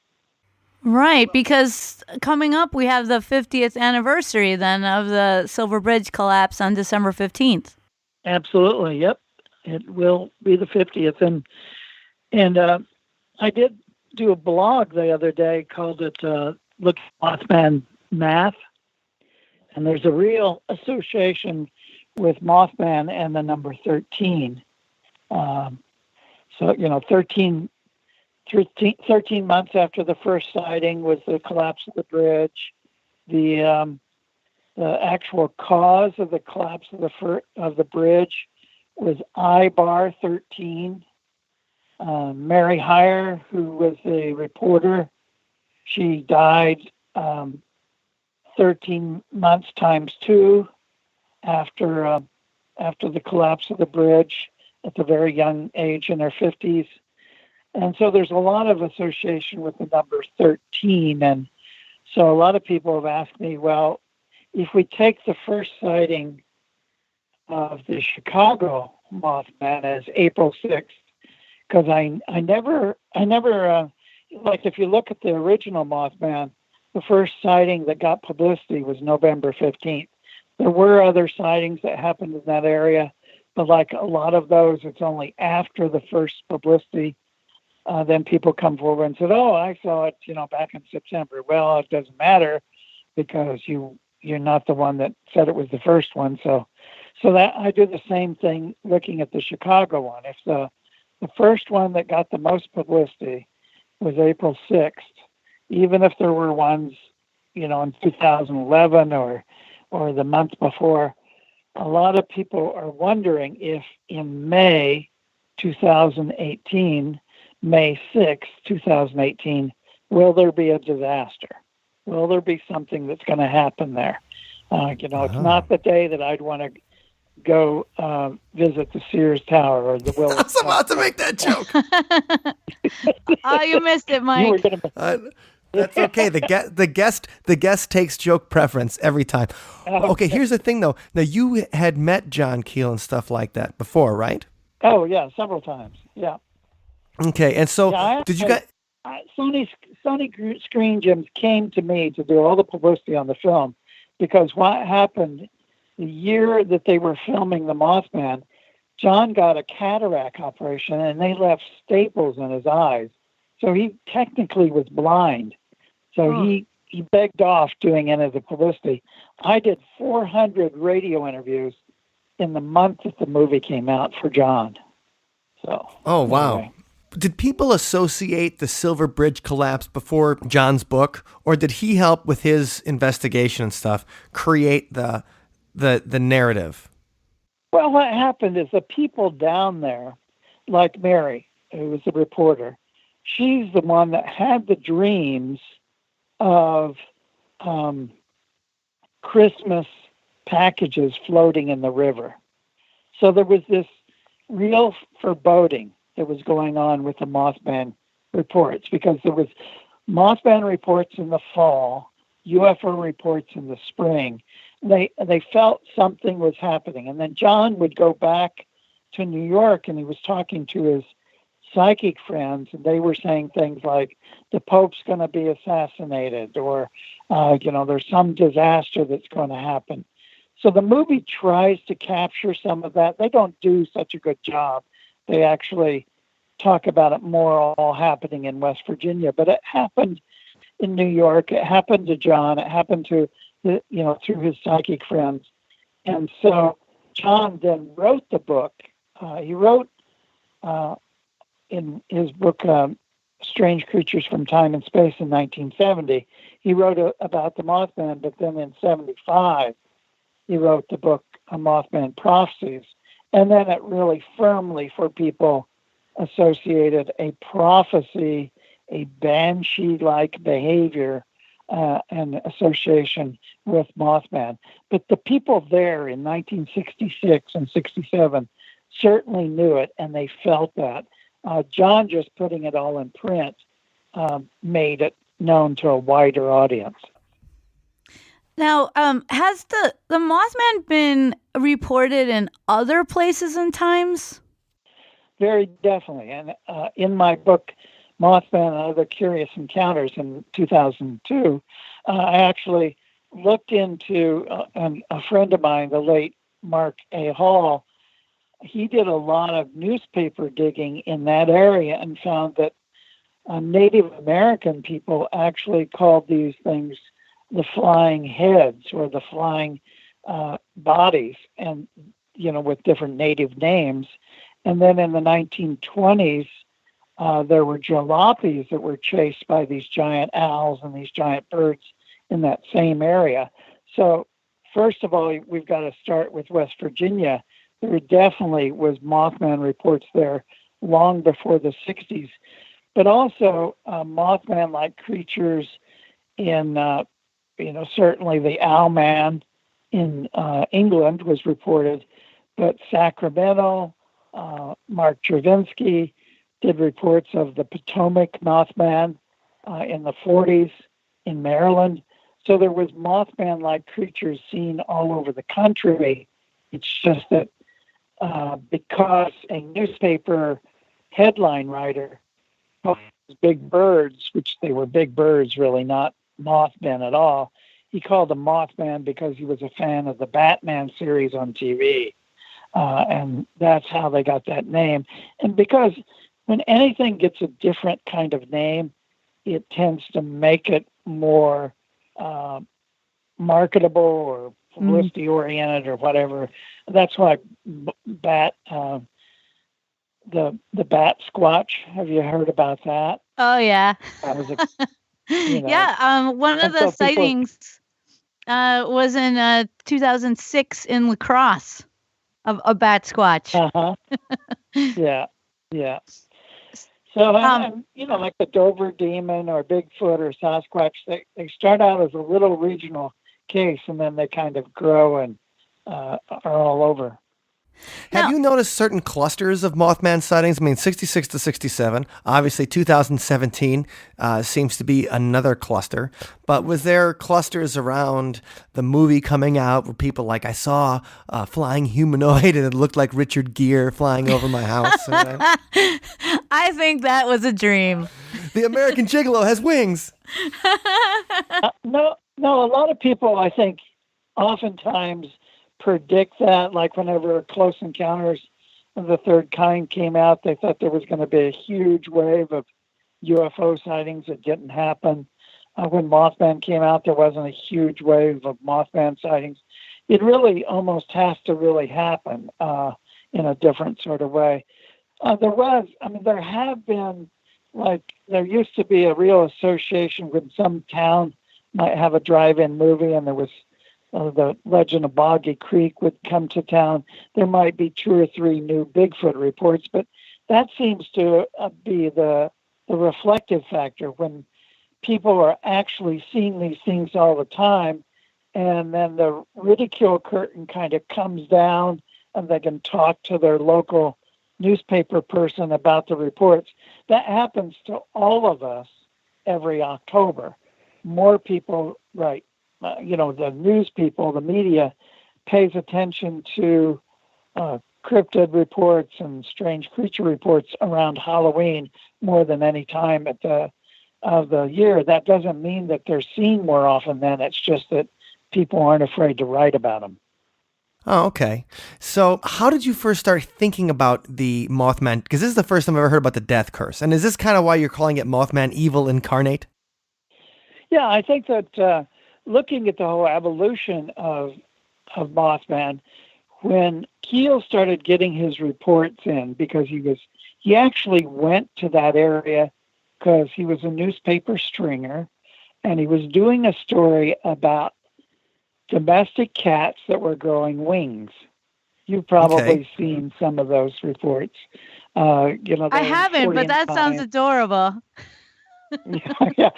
Right, because coming up, we have the 50th anniversary then of the Silver Bridge collapse on December 15th. Absolutely, yep. It will be the 50th. And I did do a blog the other day, called it Look at Mothman Math. And there's a real association with Mothman and the number 13. So, 13 months after the first sighting was the collapse of the bridge. The actual cause of the collapse of the bridge was I-bar 13. Mary Heyer, who was the reporter, she died 13 months times 2 after the collapse of the bridge at the very young age in her 50s. And so there's a lot of association with the number 13. And so a lot of people have asked me, well, if we take the first sighting of the Chicago Mothman as April 6th, because I never, like if you look at the original Mothman, the first sighting that got publicity was November 15th. There were other sightings that happened in that area, but like a lot of those, it's only after the first publicity, then people come forward and said, oh, I saw it, back in September. Well, it doesn't matter because you're not the one that said it was the first one. So that I do the same thing looking at the Chicago one. If the first one that got the most publicity was April 6th, even if there were ones, in 2011 or the month before, a lot of people are wondering if in May 2018, May 6th, 2018, will there be a disaster? Will there be something that's going to happen there? It's not the day that I'd want to go visit the Sears Tower or the I Willis was about to Tower. make that joke. Oh, you missed it, You were Mike. going to. That's okay. The guest takes joke preference every time. Okay, here's the thing though. Now you had met John Keel and stuff like that before, right? Oh yeah, several times. Yeah. Okay, and so Yeah, did you guys? Sony Screen Gems came to me to do all the publicity on the film because what happened the year that they were filming The Mothman, John got a cataract operation and they left staples in his eyes. So he technically was blind. So he begged off doing any of the publicity. I did 400 radio interviews in the month that the movie came out for John. So. Oh wow. Anyway. Did people associate the Silver Bridge collapse before John's book, or did he help with his investigation and stuff create the narrative? Well, what happened is the people down there, like Mary, who was a reporter, she's the one that had the dreams of Christmas packages floating in the river. So there was this real foreboding that was going on with the Mothman reports because there was Mothman reports in the fall, UFO reports in the spring. They felt something was happening. And then John would go back to New York and he was talking to his psychic friends and they were saying things like the Pope's going to be assassinated or, there's some disaster that's going to happen. So the movie tries to capture some of that. They don't do such a good job. They actually talk about it more all happening in West Virginia, but it happened in New York. It happened to John. It happened to, through his psychic friends. And so John then wrote the book. He wrote in his book, Strange Creatures from Time and Space in 1970. He wrote about the Mothman, but then in 75, he wrote the book, Mothman Prophecies. And then it really firmly, for people, associated a prophecy, a banshee-like behavior, and association with Mothman. But the people there in 1966 and 67 certainly knew it, and they felt that. John just putting it all in print made it known to a wider audience. Now, has the Mothman been reported in other places and times? Very definitely. And in my book, Mothman and Other Curious Encounters in 2002, I actually looked into a friend of mine, the late Mark A. Hall. He did a lot of newspaper digging in that area and found that Native American people actually called these things the flying heads or the flying bodies, and with different native names. And then in the 1920s, there were jalopies that were chased by these giant owls and these giant birds in that same area. So first of all, we've got to start with West Virginia. There definitely was Mothman reports there long before the 60s, but also Mothman-like creatures in certainly the Owlman in England was reported, but Sacramento, Mark Travinsky did reports of the Potomac Mothman in the 40s in Maryland. So there was Mothman-like creatures seen all over the country. It's just that because a newspaper headline writer called big birds, which they were big birds, really not Mothman at all. He called them Mothman because he was a fan of the Batman series on TV. And that's how they got that name. And because when anything gets a different kind of name, it tends to make it more marketable or publicity oriented or whatever. That's why the bat squatch. Have you heard about that? Oh yeah. That was yeah. One of the sightings was in 2006 in La Crosse of a bat squatch. Yeah. So, like the Dover Demon or Bigfoot or Sasquatch, they start out as a little regional case, and then they kind of grow and are all over Have Now- you noticed certain clusters of Mothman sightings? I mean, 66 to 67. Obviously, 2017 seems to be another cluster. But was there clusters around the movie coming out where people like, I saw a flying humanoid and it looked like Richard Gere flying over my house? I think that was a dream. The American Gigolo has wings. No, a lot of people, I think, oftentimes predict that, like whenever Close Encounters of the Third Kind came out, they thought there was going to be a huge wave of UFO sightings. It didn't happen. When Mothman came out, there wasn't a huge wave of Mothman sightings. It really almost has to really happen in a different sort of way. There have been, like, there used to be a real association when some town might have a drive-in movie, and there was the legend of Boggy Creek would come to town. There might be 2 or 3 new Bigfoot reports, but that seems to be the reflective factor when people are actually seeing these things all the time, and then the ridicule curtain kind of comes down and they can talk to their local newspaper person about the reports. That happens to all of us every October. More people write. The news people, the media, pays attention to cryptid reports and strange creature reports around Halloween more than any time of the year. That doesn't mean that they're seen more often then. It's just that people aren't afraid to write about them. Oh, okay. So how did you first start thinking about the Mothman? Because this is the first time I've ever heard about the death curse. And is this kind of why you're calling it Mothman Evil Incarnate? Yeah, I think that looking at the whole evolution of Mothman, when Keel started getting his reports in, because he actually went to that area because he was a newspaper stringer, and he was doing a story about domestic cats that were growing wings. You've probably seen some of those reports. I haven't, but that sounds adorable. Yeah.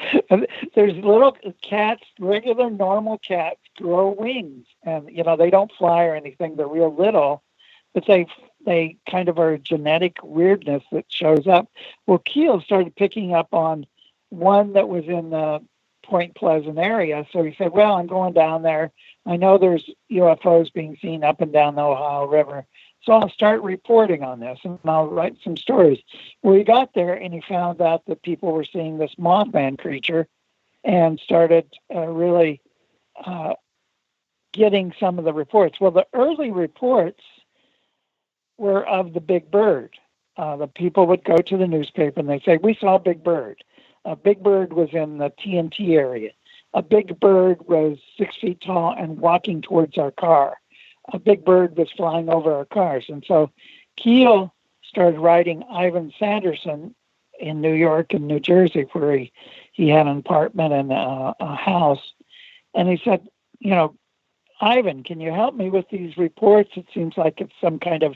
There's little cats, regular normal cats, grow wings, and they don't fly or anything. They're real little, but they kind of are a genetic weirdness that shows up. Well, Keel started picking up on one that was in the Point Pleasant area, so he said, "Well, I'm going down there. I know there's UFOs being seen up and down the Ohio River, so I'll start reporting on this, and I'll write some stories." Well, he got there, and he found out that people were seeing this Mothman creature and started really getting some of the reports. Well, the early reports were of the big bird. The people would go to the newspaper, and they'd say, "We saw a big bird. A big bird was in the TNT area. A big bird was 6 feet tall and walking towards our car. A big bird was flying over our cars." And so Keel started writing Ivan Sanderson in New York and New Jersey, where he had an apartment and a house. And he said, "Ivan, can you help me with these reports? It seems like it's some kind of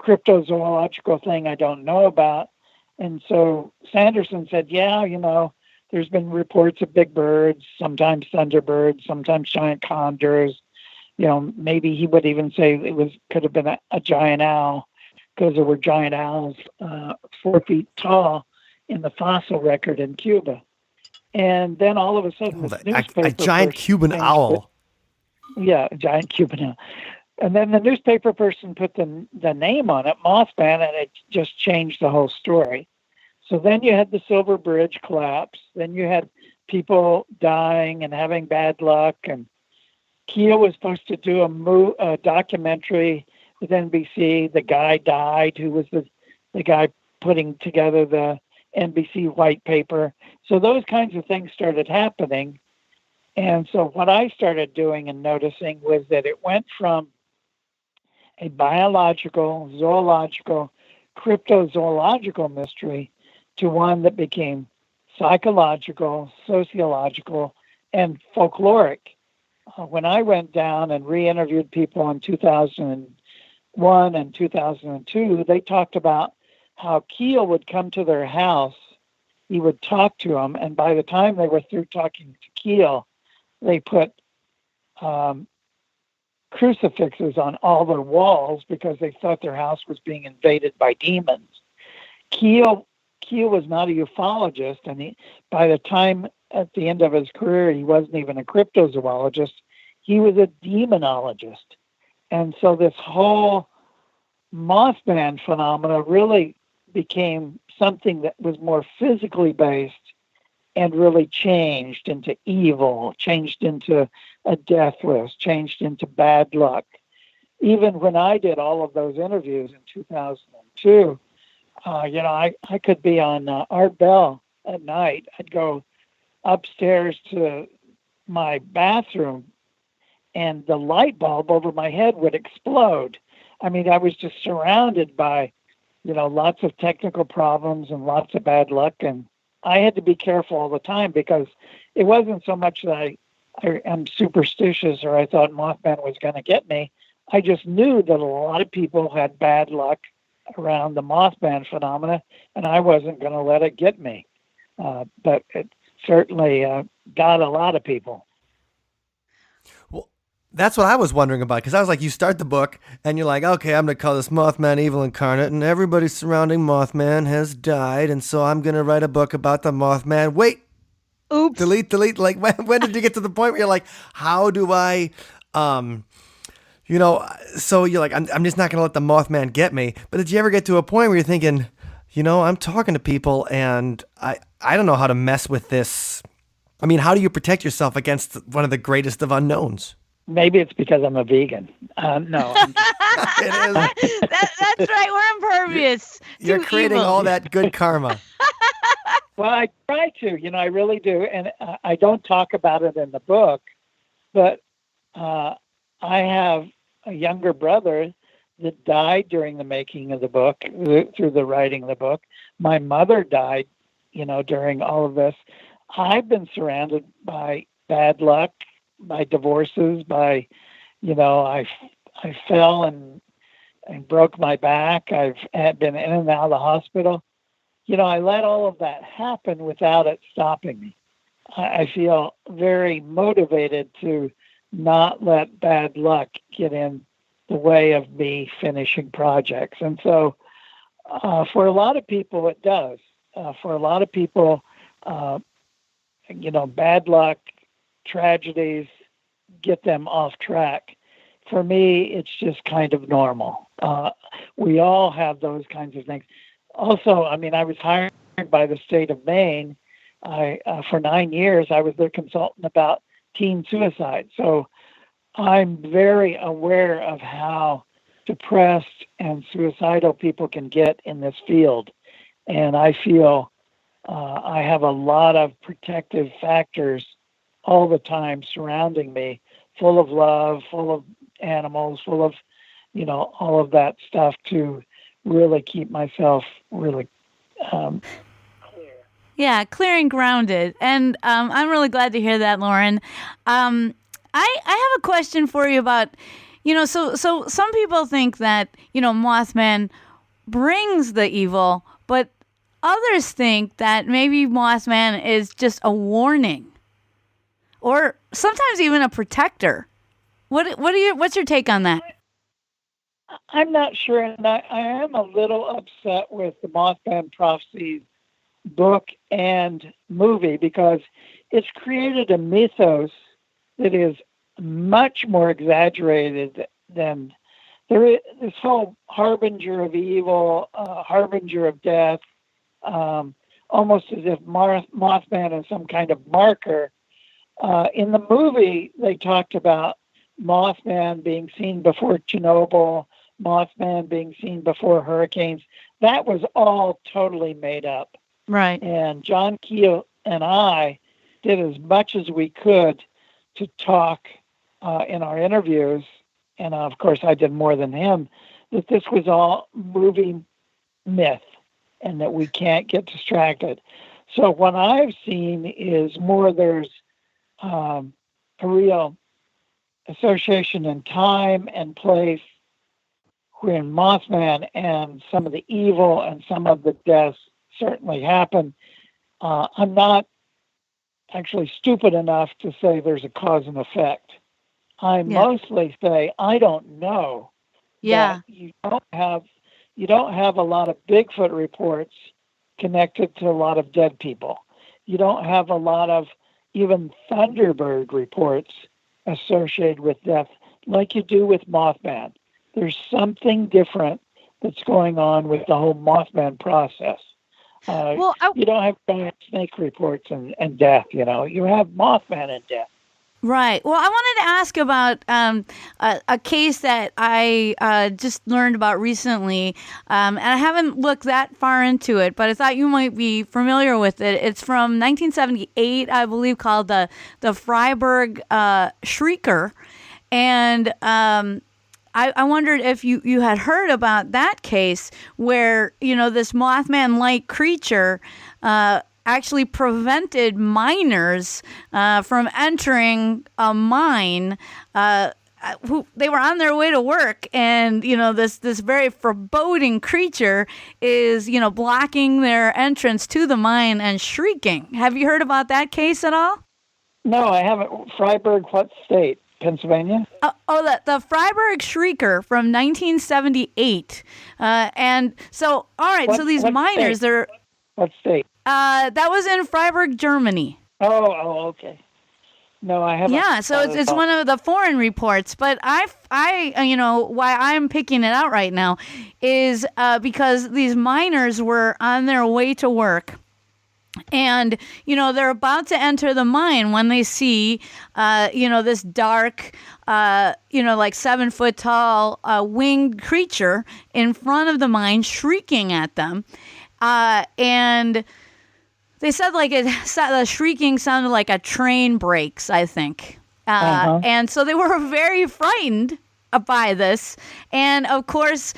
cryptozoological thing I don't know about." And so Sanderson said, "Yeah, there's been reports of big birds, sometimes thunderbirds, sometimes giant condors. Maybe he would even say could have been a giant owl, because there were giant owls 4 feet tall in the fossil record in Cuba." And then all of a sudden, a giant Cuban owl. Yeah, a giant Cuban owl. And then the newspaper person put the name on it, Mothman, and it just changed the whole story. So then you had the Silver Bridge collapse. Then you had people dying and having bad luck. And Keel was supposed to do a documentary with NBC. The guy died, who was the guy putting together the NBC white paper. So those kinds of things started happening. And so what I started doing and noticing was that it went from a biological, zoological, cryptozoological mystery to one that became psychological, sociological, and folkloric. When I went down and re-interviewed people in 2001 and 2002, they talked about how Keel would come to their house, he would talk to them, and by the time they were through talking to Keel, they put crucifixes on all their walls because they thought their house was being invaded by demons. Keel was not a ufologist, and by the time at the end of his career, he wasn't even a cryptozoologist. He was a demonologist. And so this whole Mothman phenomena really became something that was more physically based and really changed into evil, changed into a death wish, changed into bad luck. Even when I did all of those interviews in 2002, I could be on Art Bell at night. I'd go upstairs to my bathroom and the light bulb over my head would explode. I mean, I was just surrounded by, lots of technical problems and lots of bad luck. And I had to be careful all the time because it wasn't so much that I am superstitious or I thought Mothman was going to get me. I just knew that a lot of people had bad luck around the Mothman phenomena, and I wasn't going to let it get me. But it certainly got a lot of people. Well, that's what I was wondering about, because I was like, you start the book, and you're like, okay, I'm going to call this Mothman Evil Incarnate, and everybody surrounding Mothman has died, and so I'm going to write a book about the Mothman. Wait! Oops. Delete. Like, when did you get to the point where you're like, how do I... so you're like, I'm just not going to let the Mothman get me. But did you ever get to a point where you're thinking, I'm talking to people and I don't know how to mess with this. I mean, how do you protect yourself against one of the greatest of unknowns? Maybe it's because I'm a vegan. No. It is. That's right. We're impervious. You're creating evil. all that good karma. Well, I try to, I really do. And I don't talk about it in the book, but I have a younger brother that died during the making of the book, through the writing of the book. My mother died, during all of this. I've been surrounded by bad luck, by divorces, by, I fell and broke my back. I've been in and out of the hospital. I let all of that happen without it stopping me. I feel very motivated to not let bad luck get in the way of me finishing projects. And so for a lot of people, it does. For a lot of people, bad luck, tragedies get them off track. For me, it's just kind of normal. We all have those kinds of things. Also, I was hired by the state of Maine. For 9 years, I was their consultant about teen suicide. So I'm very aware of how depressed and suicidal people can get in this field. And I feel I have a lot of protective factors all the time surrounding me, full of love, full of animals, full of, all of that stuff to really keep myself really clear. Yeah, clear and grounded. And I'm really glad to hear that, Loren. I have a question for you about, so some people think that, Mothman brings the evil, but others think that maybe Mothman is just a warning or sometimes even a protector. What's your take on that? I'm not sure, and I am a little upset with the Mothman Prophecies book and movie because it's created a mythos that is much more exaggerated than there is. This whole harbinger of evil, harbinger of death, almost as if Mothman is some kind of marker. In the movie, they talked about Mothman being seen before Chernobyl, Mothman being seen before hurricanes. That was all totally made up. Right. And John Keel and I did as much as we could to talk in our interviews, and of course I did more than him, that this was all movie myth and that we can't get distracted. So what I've seen is more there's a real association in time and place when Mothman and some of the evil and some of the deaths certainly happen. I'm not actually stupid enough to say there's a cause and effect. I mostly say I don't know. Yeah. That you don't have a lot of Bigfoot reports connected to a lot of dead people. You don't have a lot of even Thunderbird reports associated with death like you do with Mothman. There's something different that's going on with the whole Mothman process. You don't have giant snake reports and death, You have Mothman and death. Right. Well, I wanted to ask about a case that I just learned about recently, and I haven't looked that far into it, but I thought you might be familiar with it. It's from 1978, I believe, called the Freiburg Shrieker, and I wondered if you had heard about that case where, this Mothman-like creature actually prevented miners from entering a mine. They were on their way to work, and this very foreboding creature is blocking their entrance to the mine and shrieking. Have you heard about that case at all? No, I haven't. Freiburg, what state? Pennsylvania? The Freiburg Shrieker from 1978. And so, all right, so these miners, they're... What state? That was in Freiburg, Germany. Oh, okay. No, I haven't. Yeah, so it's one of the foreign reports. But I why I'm picking it out right now is because these miners were on their way to work. And, they're about to enter the mine when they see, this dark, like 7 foot tall winged creature in front of the mine shrieking at them. And they said the shrieking sounded like a train brakes, I think. And so they were very frightened by this, and of course,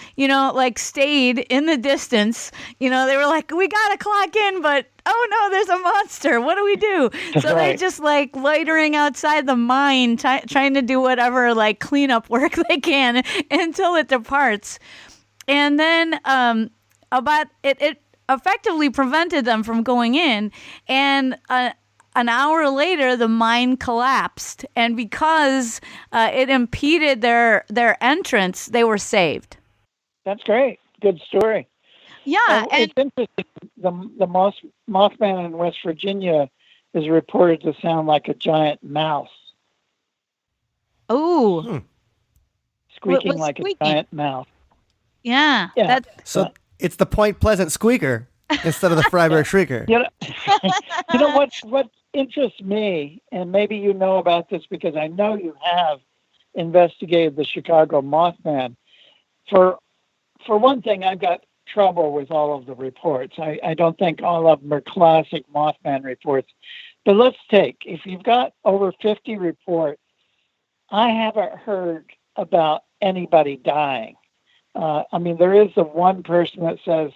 stayed in the distance. They were like, we gotta clock in, but oh no, there's a monster. What do we do? So they're just loitering outside the mine, trying to do whatever cleanup work they can until it departs. And then it effectively prevented them from going in, and an hour later, the mine collapsed, and because it impeded their entrance, they were saved. That's great. Good story. Yeah, and it's interesting. The Mothman in West Virginia is reported to sound like a giant mouse. Oh, squeaking like a giant mouse. Yeah. So it's the Point Pleasant Squeaker instead of the Freiburg Shrieker. What interests me, and maybe you know about this because I know you have investigated the Chicago Mothman. For one thing, I've got trouble with all of the reports. I don't think all of them are classic Mothman reports. But let's take, if you've got over 50 reports, I haven't heard about anybody dying. There is the one person that says,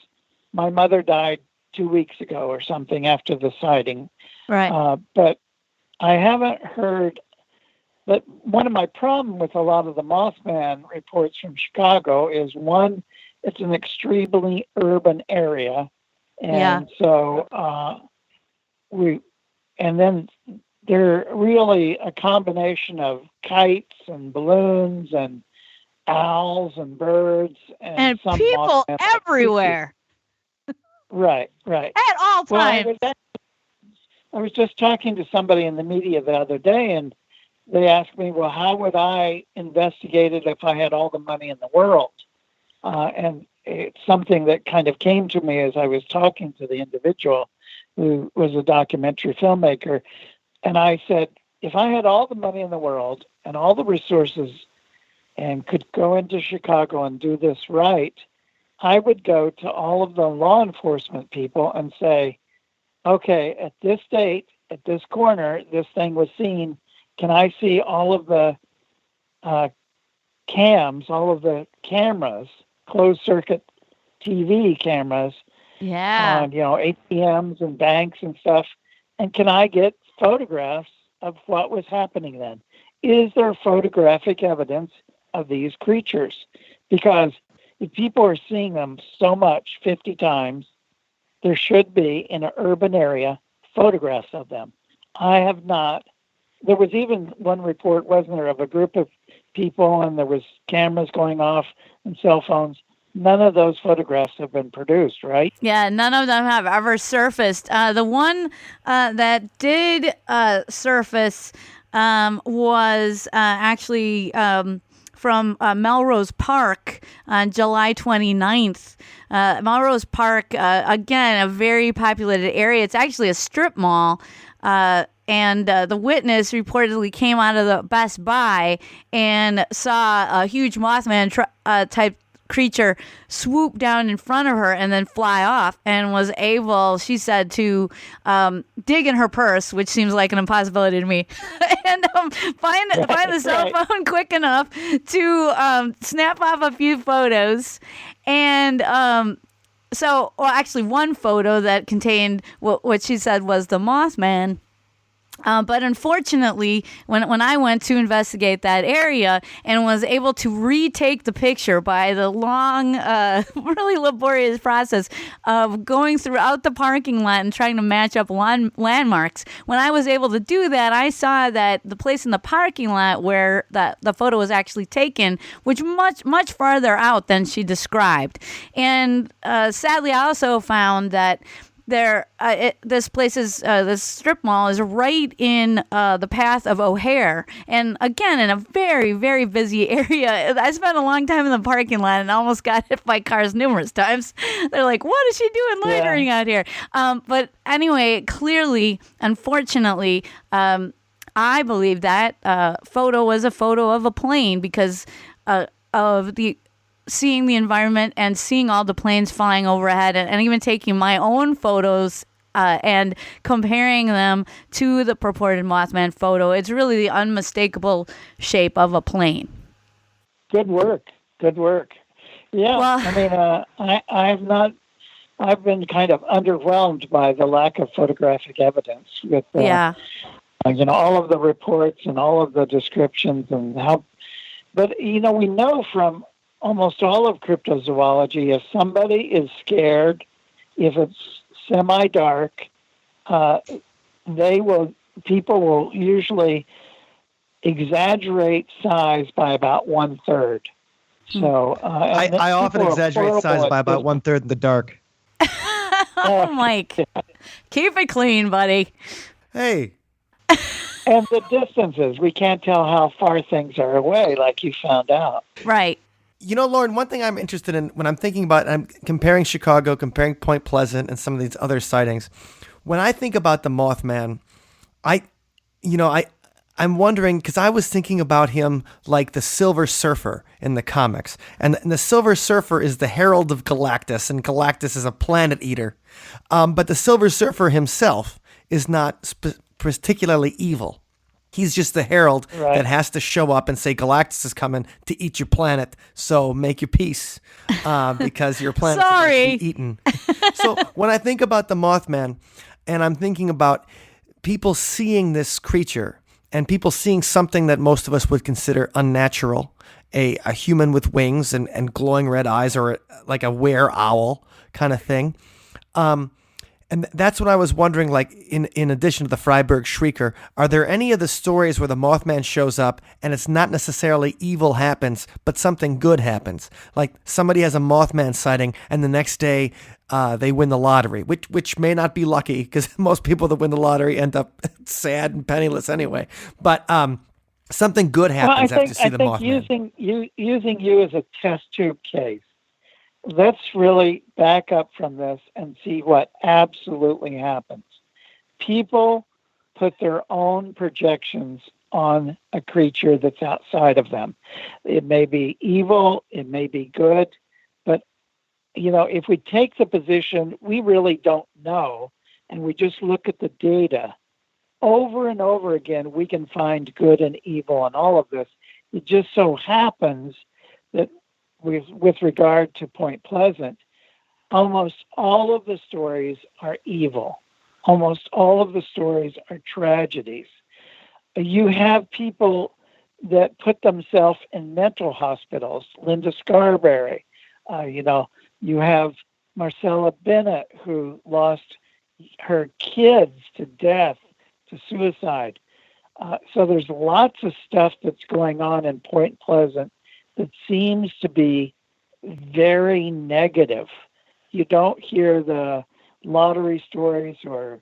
my mother died 2 weeks ago or something after the sighting. Right. But I haven't heard that. One of my problems with a lot of the Mothman reports from Chicago is, one, it's an extremely urban area. And so and then they're really a combination of kites and balloons and owls and birds and some people everywhere. Right. At all times. I was just talking to somebody in the media the other day, and they asked me, well, how would I investigate it if I had all the money in the world? And it's something that kind of came to me as I was talking to the individual who was a documentary filmmaker. And I said, if I had all the money in the world and all the resources and could go into Chicago and do this right, I would go to all of the law enforcement people and say, okay, at this date, at this corner, this thing was seen. Can I see all of the cams, all of the cameras, closed circuit TV cameras, on, ATMs and banks and stuff? And can I get photographs of what was happening then? Is there photographic evidence of these creatures? Because if people are seeing them so much, 50 times, there should be, in an urban area, photographs of them. I have not there was even one report, wasn't there, of a group of people, and there was cameras going off and cell phones. None of those photographs have been produced, right? Yeah, none of them have ever surfaced. The one that did surface was actually from Melrose Park on July 29th. Melrose Park, again, a very populated area. It's actually a strip mall. And the witness reportedly came out of the Best Buy and saw a huge Mothman type creature swoop down in front of her and then fly off, and was able, she said, to dig in her purse, which seems like an impossibility to me, and find the cell phone quick enough to snap off a few photos. And actually one photo that contained what she said was the Mothman. But unfortunately, when I went to investigate that area and was able to retake the picture by the long, really laborious process of going throughout the parking lot and trying to match up landmarks, when I was able to do that, I saw that the place in the parking lot where the photo was actually taken, which much farther out than she described. And sadly, I also found that this strip mall is right in the path of O'Hare, and again in a very, very busy area. I spent a long time in the parking lot and almost got hit by cars numerous times. They're like, "What is she doing loitering out here?" But anyway, clearly, unfortunately, I believe that photo was a photo of a plane because of seeing the environment and seeing all the planes flying overhead, and even taking my own photos and comparing them to the purported Mothman photo. It's really the unmistakable shape of a plane. Good work. Yeah, well, I've been kind of underwhelmed by the lack of photographic evidence with all of the reports and all of the descriptions and how. But we know from almost all of cryptozoology, if somebody is scared, if it's semi-dark, people will usually exaggerate size by about 1/3. So I often exaggerate size by about 1/3 in the dark. Oh, Mike, keep it clean, buddy. Hey. And the distances, we can't tell how far things are away, like you found out. Right. Loren, one thing I'm interested in when I'm thinking about, I'm comparing Chicago, comparing Point Pleasant and some of these other sightings. When I think about the Mothman, I'm wondering, because I was thinking about him like the Silver Surfer in the comics. And the Silver Surfer is the herald of Galactus, and Galactus is a planet eater. But the Silver Surfer himself is not particularly evil. He's just the herald that has to show up and say, Galactus is coming to eat your planet, so make your peace, because your planet is being eaten. So when I think about the Mothman, and I'm thinking about people seeing this creature, and people seeing something that most of us would consider unnatural, a human with wings and glowing red eyes, or like a were-owl kind of thing. And that's what I was wondering, like, in addition to the Freiburg Shrieker, are there any of the stories where the Mothman shows up and it's not necessarily evil happens, but something good happens? Like somebody has a Mothman sighting and the next day they win the lottery, which may not be lucky because most people that win the lottery end up sad and penniless anyway. But something good happens after you see the Mothman. Using you as a test tube case, let's really back up from this and see what absolutely happens. People put their own projections on a creature that's outside of them. It may be evil, it may be good, but if we take the position we really don't know and we just look at the data, over and over again we can find good and evil in all of this. It just so happens that with regard to Point Pleasant, almost all of the stories are evil. Almost all of the stories are tragedies. You have people that put themselves in mental hospitals. Linda Scarberry, you have Marcella Bennett, who lost her kids to death, to suicide. So there's lots of stuff that's going on in Point Pleasant that seems to be very negative. You don't hear the lottery stories or,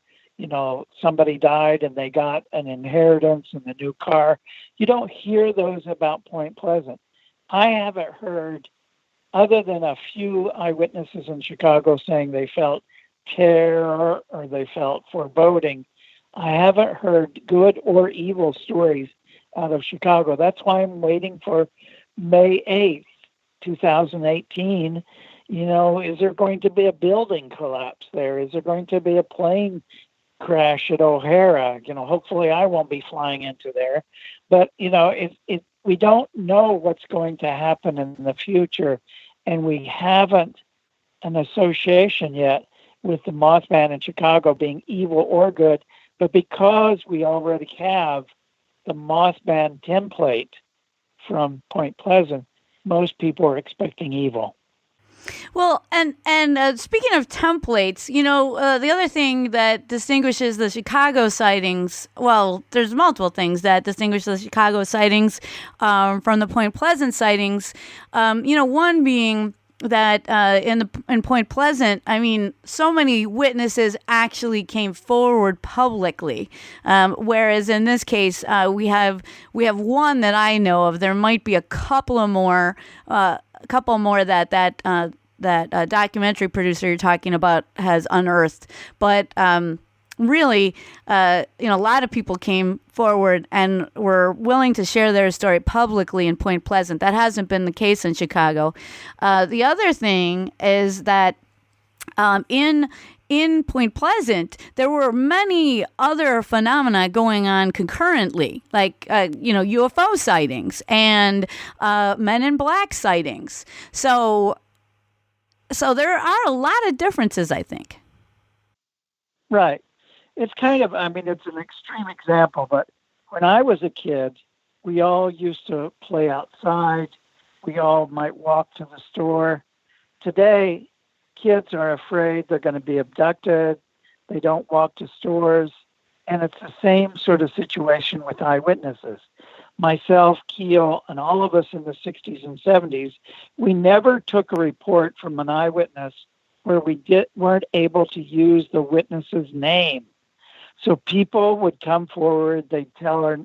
somebody died and they got an inheritance and a new car. You don't hear those about Point Pleasant. I haven't heard, other than a few eyewitnesses in Chicago saying they felt terror or they felt foreboding, I haven't heard good or evil stories out of Chicago. That's why I'm waiting for May 8th, 2018. Is there going to be a building collapse there? Is there going to be a plane crash at O'Hara? Hopefully I won't be flying into there. But, we don't know what's going to happen in the future, and we haven't an association yet with the Mothman in Chicago being evil or good. But because we already have the Mothman template from Point Pleasant, most people are expecting evil. Well, and speaking of templates, the other thing that distinguishes the Chicago sightings, well, there's multiple things that distinguish the Chicago sightings from the Point Pleasant sightings. One being that in Point Pleasant, so many witnesses actually came forward publicly, whereas in this case, we have one that I know of. There might be a couple more that documentary producer you're talking about has unearthed, but really, a lot of people came forward and were willing to share their story publicly in Point Pleasant. That hasn't been the case in Chicago. The other thing is that in Point Pleasant, there were many other phenomena going on concurrently, like, UFO sightings and Men in Black sightings. So there are a lot of differences, I think. Right. It's kind of, it's an extreme example, but when I was a kid, we all used to play outside. We all might walk to the store. Today, kids are afraid they're going to be abducted. They don't walk to stores. And it's the same sort of situation with eyewitnesses. Myself, Keel, and all of us in the 60s and 70s, we never took a report from an eyewitness where we weren't able to use the witness's name. So people would come forward, they'd tell their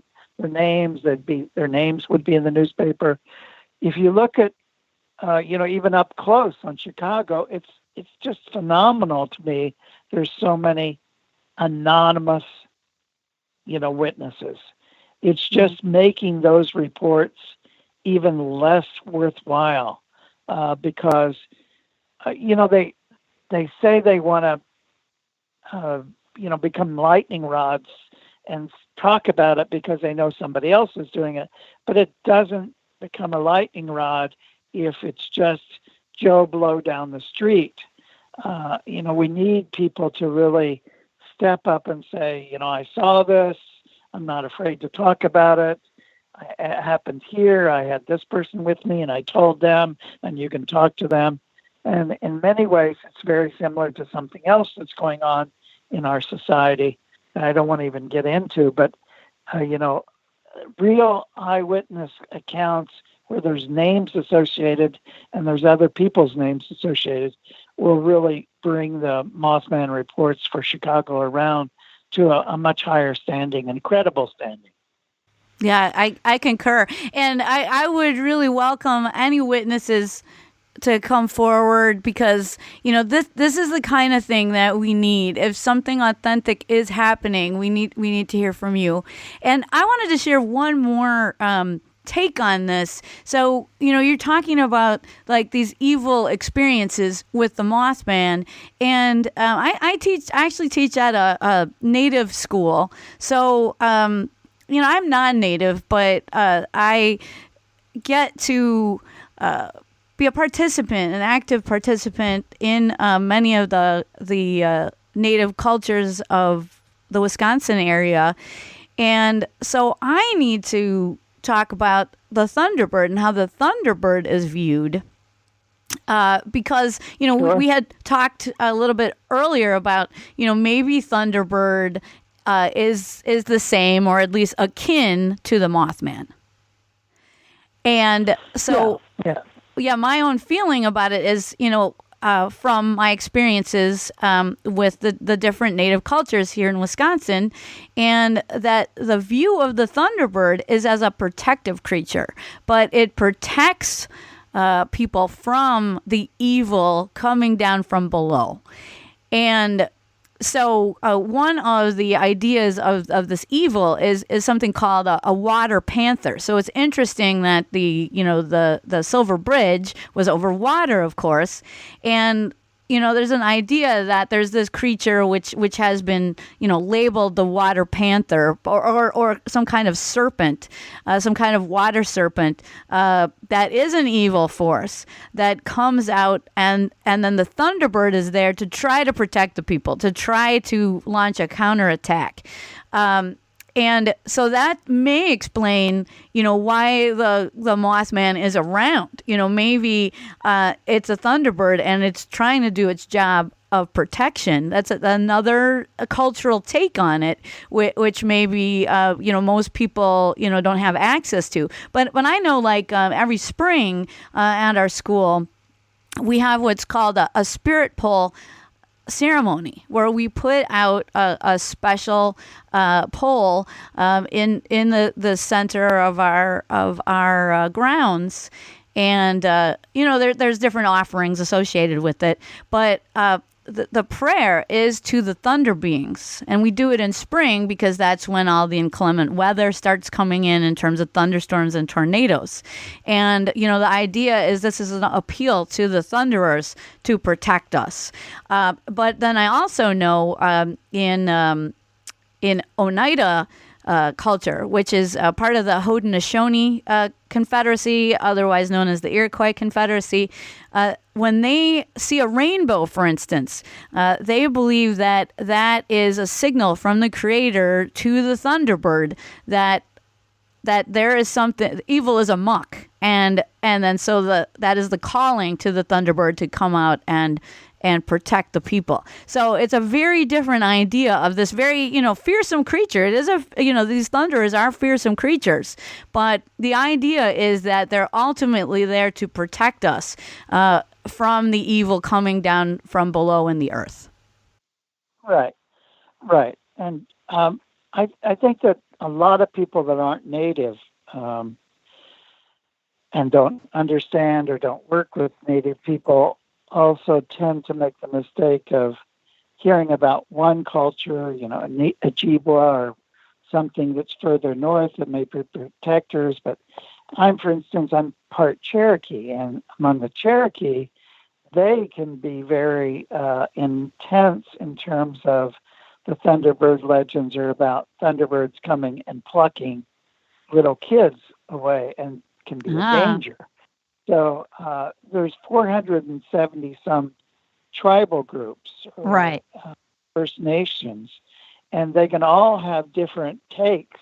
names, their names would be in the newspaper. If you look at, even up close on Chicago, it's just phenomenal to me. There's so many anonymous, witnesses. It's just making those reports even less worthwhile because, they say they want to, become lightning rods and talk about it because they know somebody else is doing it. But it doesn't become a lightning rod if it's just Joe Blow down the street. We need people to really step up and say, I saw this. I'm not afraid to talk about it. It happened here. I had this person with me and I told them, and you can talk to them. And in many ways, it's very similar to something else that's going on in our society that I don't want to even get into. But, real eyewitness accounts where there's names associated and there's other people's names associated will really bring the Mothman reports for Chicago around to a much higher standing and credible standing. Yeah, I concur. And I would really welcome any witnesses to come forward because, this is the kind of thing that we need. If something authentic is happening, we need to hear from you. And I wanted to share one more take on this. So, you're talking about like these evil experiences with the Mothman, and I actually teach at a native school. So, I'm non-native, but I get to be a participant, an active participant in many of the native cultures of the Wisconsin area. And so I need to talk about the Thunderbird and how the Thunderbird is viewed. Because, Sure. we had talked a little bit earlier about, maybe Thunderbird is the same, or at least akin to the Mothman. And so, my own feeling about it is, from my experiences with the different native cultures here in Wisconsin, and that the view of the Thunderbird is as a protective creature, but it protects people from the evil coming down from below. And so one of the ideas of this evil is something called a water panther. So it's interesting that the Silver Bridge was over water, of course, and there's an idea that there's this creature which has been labeled the water panther, or some kind of serpent, some kind of water serpent that is an evil force that comes out, and then the Thunderbird is there to try to protect the people, to try to launch a counterattack. And so that may explain, why the Mothman is around. Maybe it's a Thunderbird and it's trying to do its job of protection. That's another cultural take on it, which maybe, most people, don't have access to. But I know, like, every spring at our school, we have what's called a spirit pole ceremony, where we put out a special pole in the center of our grounds, and there's different offerings associated with it, but the prayer is to the thunder beings, and we do it in spring because that's when all the inclement weather starts coming in terms of thunderstorms and tornadoes. And the idea is this is an appeal to the thunderers to protect us. But then I also know in Oneida culture, which is part of the Haudenosaunee Confederacy, otherwise known as the Iroquois Confederacy. When they see a rainbow, for instance, they believe that is a signal from the Creator to the Thunderbird that there is something, evil is amok, and then so that is the calling to the Thunderbird to come out and protect the people. So it's a very different idea of this very, fearsome creature. It is these thunderers are fearsome creatures, but the idea is that they're ultimately there to protect us from the evil coming down from below in the earth. Right. And I think that a lot of people that aren't native and don't understand or don't work with native people also tend to make the mistake of hearing about one culture, a Ojibwa or something that's further north that may be protectors. But for instance, I'm part Cherokee, and among the Cherokee, they can be very intense in terms of the Thunderbird legends are about Thunderbirds coming and plucking little kids away and can be a danger. So there's 470 some tribal groups, right? First Nations, and they can all have different takes.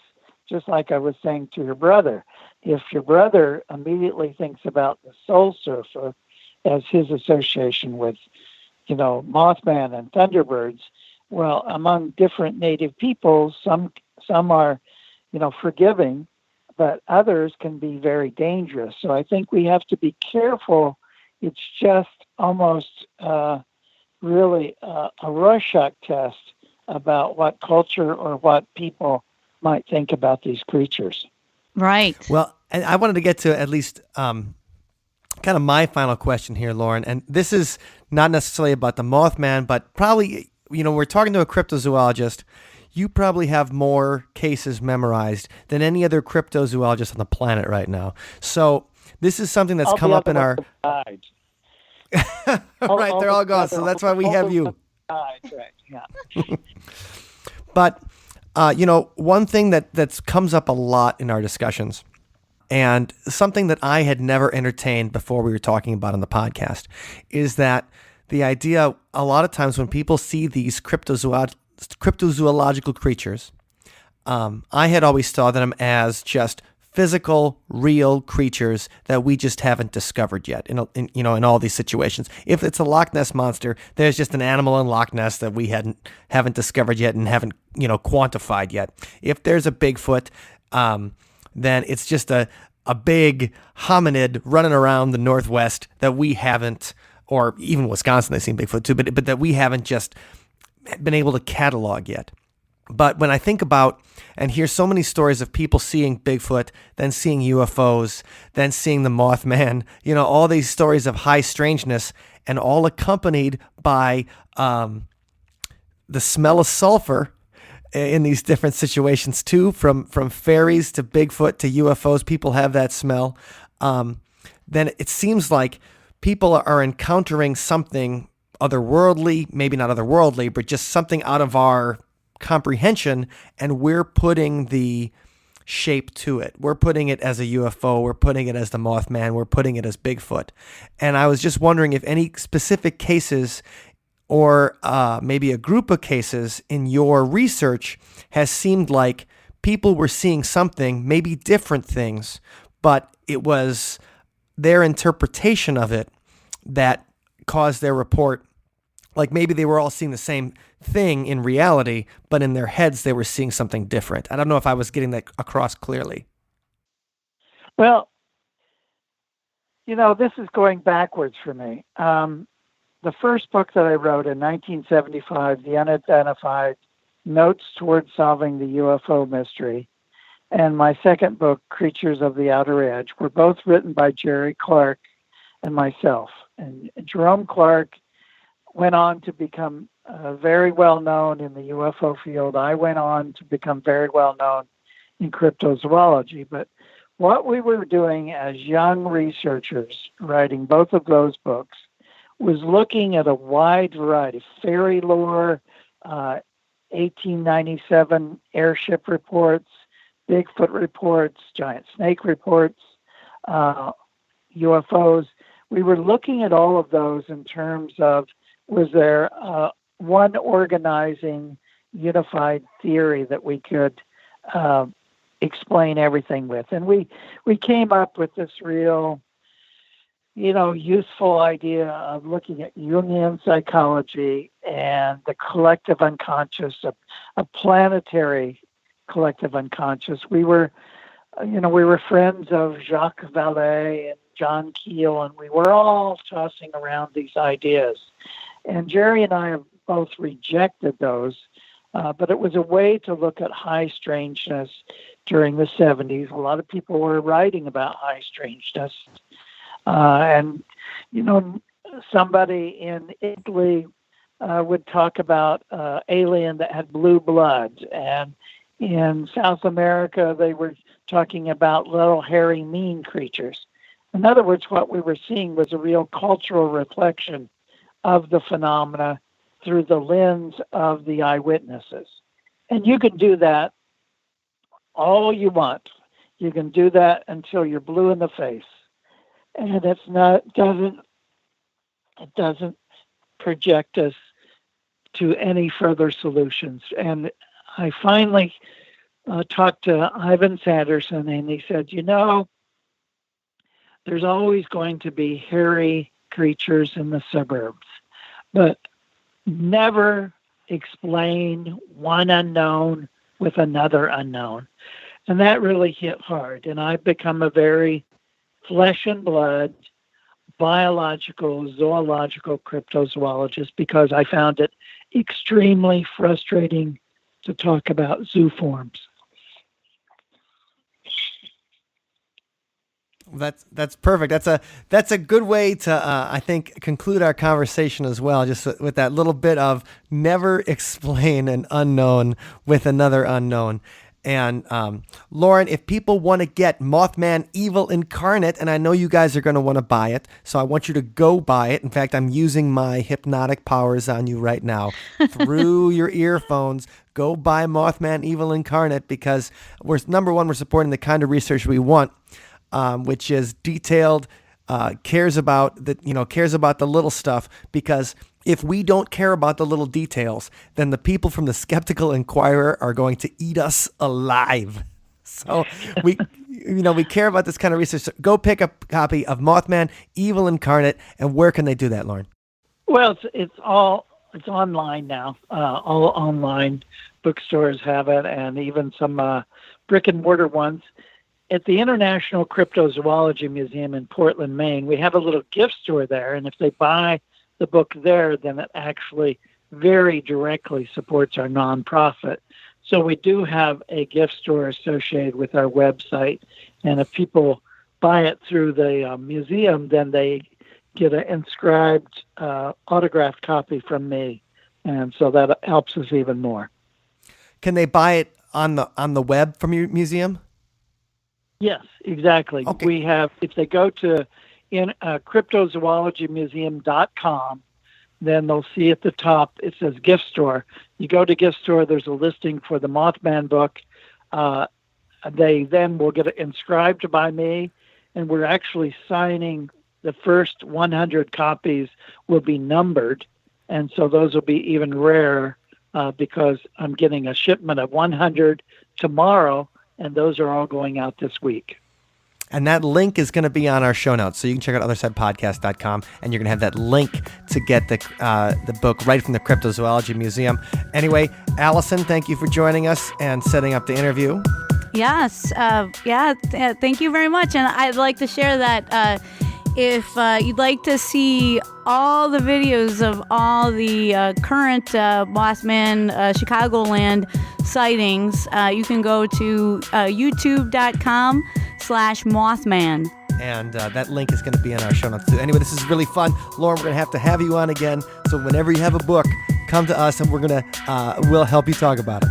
Just like I was saying to your brother, if your brother immediately thinks about the Soul Surfer as his association with, Mothman and Thunderbirds, well, among different Native peoples, some are, forgiving, but others can be very dangerous. So I think we have to be careful. It's just almost really a Rorschach test about what culture or what people might think about these creatures. Right. Well, and I wanted to get to at least kind of my final question here, Loren, and this is not necessarily about the Mothman, but probably, we're talking to a cryptozoologist. You probably have more cases memorized than any other cryptozoologist on the planet right now. So this is something that's come up in our... Right, they're all gone, so that's why we have you. Right, yeah. But, one thing that comes up a lot in our discussions, and something that I had never entertained before we were talking about on the podcast, is that the idea, a lot of times when people see these cryptozoological creatures, I had always saw them as just physical, real creatures that we just haven't discovered yet in all these situations. If it's a Loch Ness monster, there's just an animal in Loch Ness that we haven't discovered yet and haven't, quantified yet. If there's a Bigfoot, then it's just a big hominid running around the Northwest that we haven't, or even Wisconsin, they've seen Bigfoot too, but that we haven't just been able to catalog yet. But when I think about and hear so many stories of people seeing Bigfoot, then seeing UFOs, then seeing the Mothman, all these stories of high strangeness, and all accompanied by the smell of sulfur in these different situations too, from fairies to Bigfoot to UFOs, people have that smell. Then it seems like people are encountering something otherworldly, maybe not otherworldly, but just something out of our comprehension, and we're putting the shape to it. We're putting it as a UFO, we're putting it as the Mothman, we're putting it as Bigfoot. And I was just wondering if any specific cases or maybe a group of cases in your research has seemed like people were seeing something, maybe different things, but it was their interpretation of it that caused their report. Like maybe they were all seeing the same thing in reality, but in their heads they were seeing something different. I don't know if I was getting that across clearly. Well, this is going backwards for me. The first book that I wrote in 1975, The Unidentified Notes Towards Solving the UFO Mystery, and my second book, Creatures of the Outer Edge, were both written by Jerry Clark and myself. And Jerome Clark went on to become very well known in the UFO field. I went on to become very well known in cryptozoology. But what we were doing as young researchers, writing both of those books, was looking at a wide variety of fairy lore, 1897 airship reports, Bigfoot reports, giant snake reports, UFOs. We were looking at all of those in terms of, was there one organizing, unified theory that we could explain everything with? And we came up with this real, useful idea of looking at Jungian psychology and the collective unconscious, a planetary collective unconscious. We were friends of Jacques Vallée and John Keel, and we were all tossing around these ideas. And Jerry and I have both rejected those, but it was a way to look at high strangeness during the 70s. A lot of people were writing about high strangeness. And somebody in Italy would talk about alien that had blue blood. And in South America, they were talking about little hairy mean creatures. In other words, what we were seeing was a real cultural reflection of the phenomena through the lens of the eyewitnesses. And you can do that all you want. You can do that until you're blue in the face. And it doesn't project us to any further solutions. And I finally talked to Ivan Sanderson, and he said, there's always going to be hairy creatures in the suburbs, but never explain one unknown with another unknown. And that really hit hard. And I've become a very flesh and blood, biological, zoological cryptozoologist because I found it extremely frustrating to talk about zooforms. That's perfect. That's a good way to I think conclude our conversation as well. Just with that little bit of never explain an unknown with another unknown. And Loren, if people want to get Mothman Evil Incarnate, and I know you guys are going to want to buy it, so I want you to go buy it. In fact, I'm using my hypnotic powers on you right now through your earphones. Go buy Mothman Evil Incarnate because we're supporting the kind of research we want. Which is detailed, cares about the little stuff, because if we don't care about the little details, then the people from the Skeptical Inquirer are going to eat us alive. So we care about this kind of research. So go pick up a copy of Mothman, Evil Incarnate, and where can they do that, Loren? Well, it's online now. All online bookstores have it, and even some brick and mortar ones. At the International Cryptozoology Museum in Portland, Maine, we have a little gift store there, and if they buy the book there, then it actually very directly supports our nonprofit. So we do have a gift store associated with our website, and if people buy it through the museum, then they get an inscribed autographed copy from me, and so that helps us even more. Can they buy it on the web from your museum? Yes, exactly. Okay. We have, if they go to cryptozoologymuseum.com, then they'll see at the top, it says gift store. You go to gift store, there's a listing for the Mothman book. They then will get it inscribed by me, and we're actually signing the first 100 copies will be numbered, and so those will be even rarer because I'm getting a shipment of 100 tomorrow, and those are all going out this week. And that link is going to be on our show notes, so you can check out OtherSidePodcast.com, and you're going to have that link to get the book right from the Cryptozoology Museum. Anyway, Allison, thank you for joining us and setting up the interview. Yes. Thank you very much. And I'd like to share that if you'd like to see all the videos of all the current Mothman Chicagoland sightings, you can go to youtube.com/Mothman. And that link is going to be in our show notes too. Anyway, this is really fun. Loren, we're going to have you on again. So whenever you have a book, come to us and we'll help you talk about it.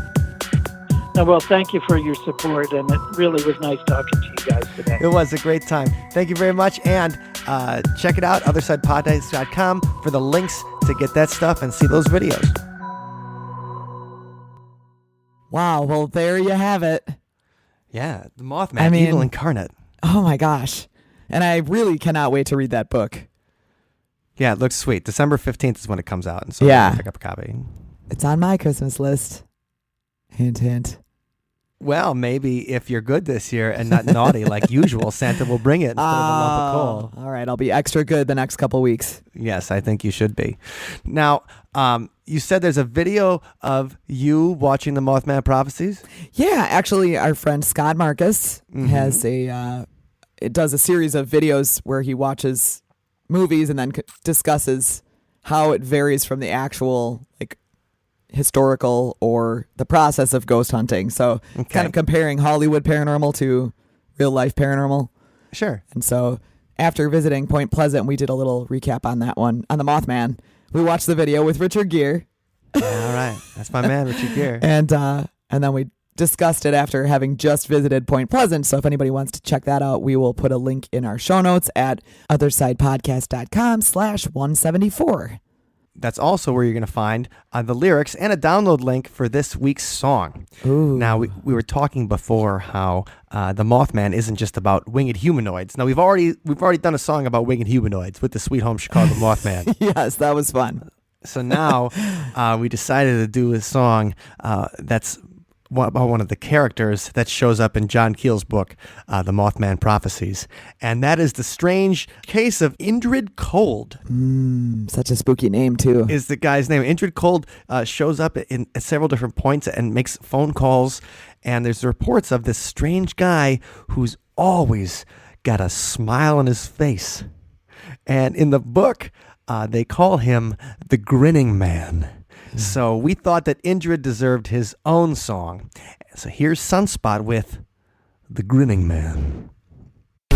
Well, thank you for your support, and it really was nice talking to you guys today. It was a great time. Thank you very much, and check it out, OtherSidePodcast.com, for the links to get that stuff and see those videos. Wow, well, there you have it. Yeah, the Mothman, Evil Incarnate. Oh my gosh. And I really cannot wait to read that book. Yeah, it looks sweet. December 15th is when it comes out, and so yeah, pick up a copy. It's on my Christmas list. Hint, hint. Well, maybe if you're good this year and not naughty like usual, Santa will bring it instead of a lump of coal. All right, I'll be extra good the next couple weeks. Yes, I think you should be. Now, you said there's a video of you watching the Mothman prophecies? Yeah, actually, our friend Scott Marcus has does a series of videos where he watches movies and then discusses how it varies from the actual, historical or the process of ghost hunting. So kind of comparing Hollywood paranormal to real life paranormal. Sure. And so after visiting Point Pleasant, we did a little recap on that one, on the Mothman. We watched the video with Richard Gere. All right. That's my man, Richard Gere. And then we discussed it after having just visited Point Pleasant. So if anybody wants to check that out, we will put a link in our show notes at OtherSidePodcast.com/174. That's also where you're going to find the lyrics and a download link for this week's song. Ooh. Now, we were talking before how the Mothman isn't just about winged humanoids. Now, we've already done a song about winged humanoids with the Sweet Home Chicago Mothman. Yes, that was fun. So now we decided to do a song that's about one of the characters that shows up in John Keel's book, The Mothman Prophecies. And that is the strange case of Indrid Cold. Such a spooky name, too. Is the guy's name. Indrid Cold shows up at several different points and makes phone calls. And there's reports of this strange guy who's always got a smile on his face. And in the book, they call him the Grinning Man. So we thought that Indrid deserved his own song. So here's Sunspot with The Grinning Man. A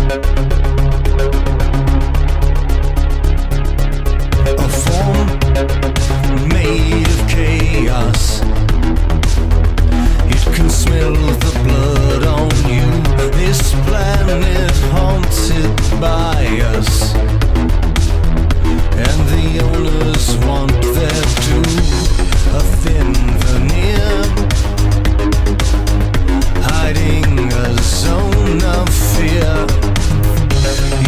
form made of chaos. It can smell the blood on you. This planet haunted by us. And the owners want their due. A thin veneer, hiding a zone of fear.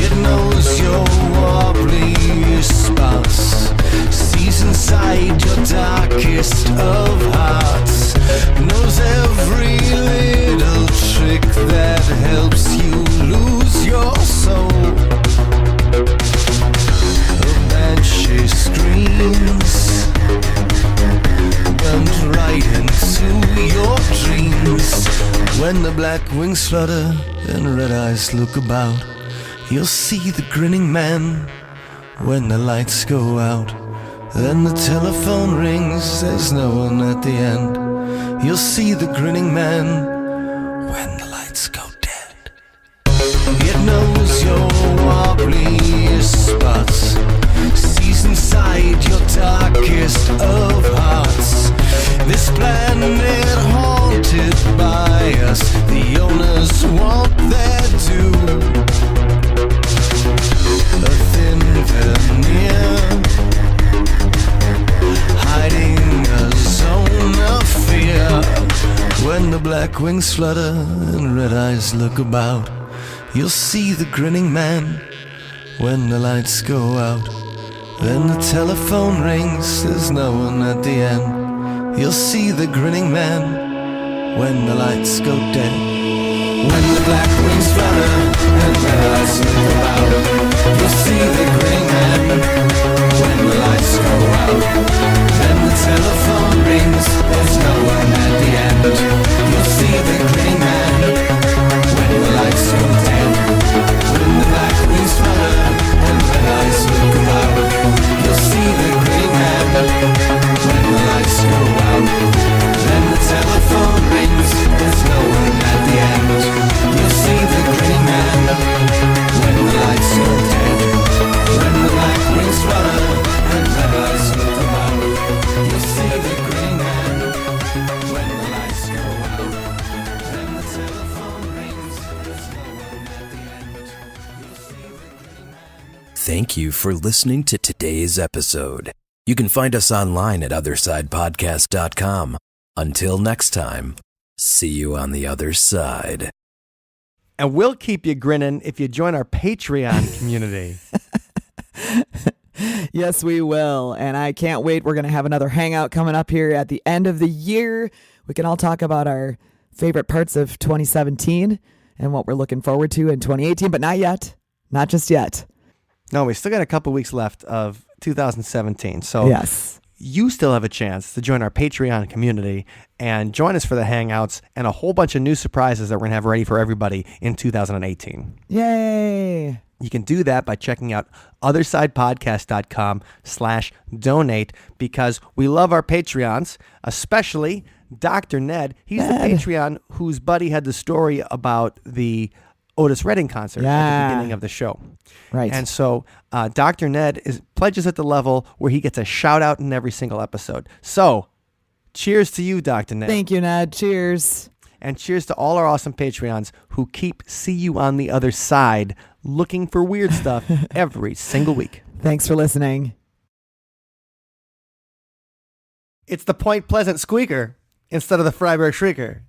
It knows your wobbly spots, sees inside your darkest of hearts, knows every little trick that helps you black wings flutter and red eyes look about, you'll see the grinning man when the lights go out. Then the telephone rings, there's no one at the end. You'll see the grinning man when the lights go dead. It knows your wobbliest spots, sees inside your darkest of hearts. This planet haunted by us, the owners want their due. A thin veneer hiding a zone of fear. When the black wings flutter and red eyes look about, you'll see the grinning man when the lights go out. Then the telephone rings, there's no one at the end. You'll see the grinning man when the lights go dead. When the black wings flutter and red eyes look about, you'll see the grinning man when the lights go out. Then the telephone rings, there's no one at the end. You'll see the grinning man when the lights go dead. When the black wings flutter and red eyes look about, you'll see the grinning man when the lights go out. Then the telephone rings, there's no one at the end. You'll see the grinning man when the lights go dead. When the black wings flutter and red eyes look about, you'll see the grinning man when the lights go out. Then the telephone rings, there's no one at the end. You'll see the grinning man. Thank you for listening to today's episode. You can find us online at othersidepodcast.com. Until next time, see you on the other side. And we'll keep you grinning if you join our Patreon community. Yes, we will. And I can't wait. We're going to have another hangout coming up here at the end of the year. We can all talk about our favorite parts of 2017 and what we're looking forward to in 2018, but not yet. Not just yet. No, we still got a couple weeks left of 2017. So Yes. you still have a chance to join our Patreon community and join us for the hangouts and a whole bunch of new surprises that we're going to have ready for everybody in 2018. Yay. You can do that by checking out othersidepodcast.com/donate because we love our Patreons, especially Dr. Ned. He's the Patreon whose buddy had the story about the Otis Redding concert at the beginning of the show. Right. And so Dr. Ned pledges at the level where he gets a shout out in every single episode. So cheers to you, Dr. Ned. Thank you, Ned. Cheers. And cheers to all our awesome Patreons who keep See You on the Other Side looking for weird stuff every single week. Thanks for listening. It's the Point Pleasant Squeaker instead of the Freiburg Shrieker.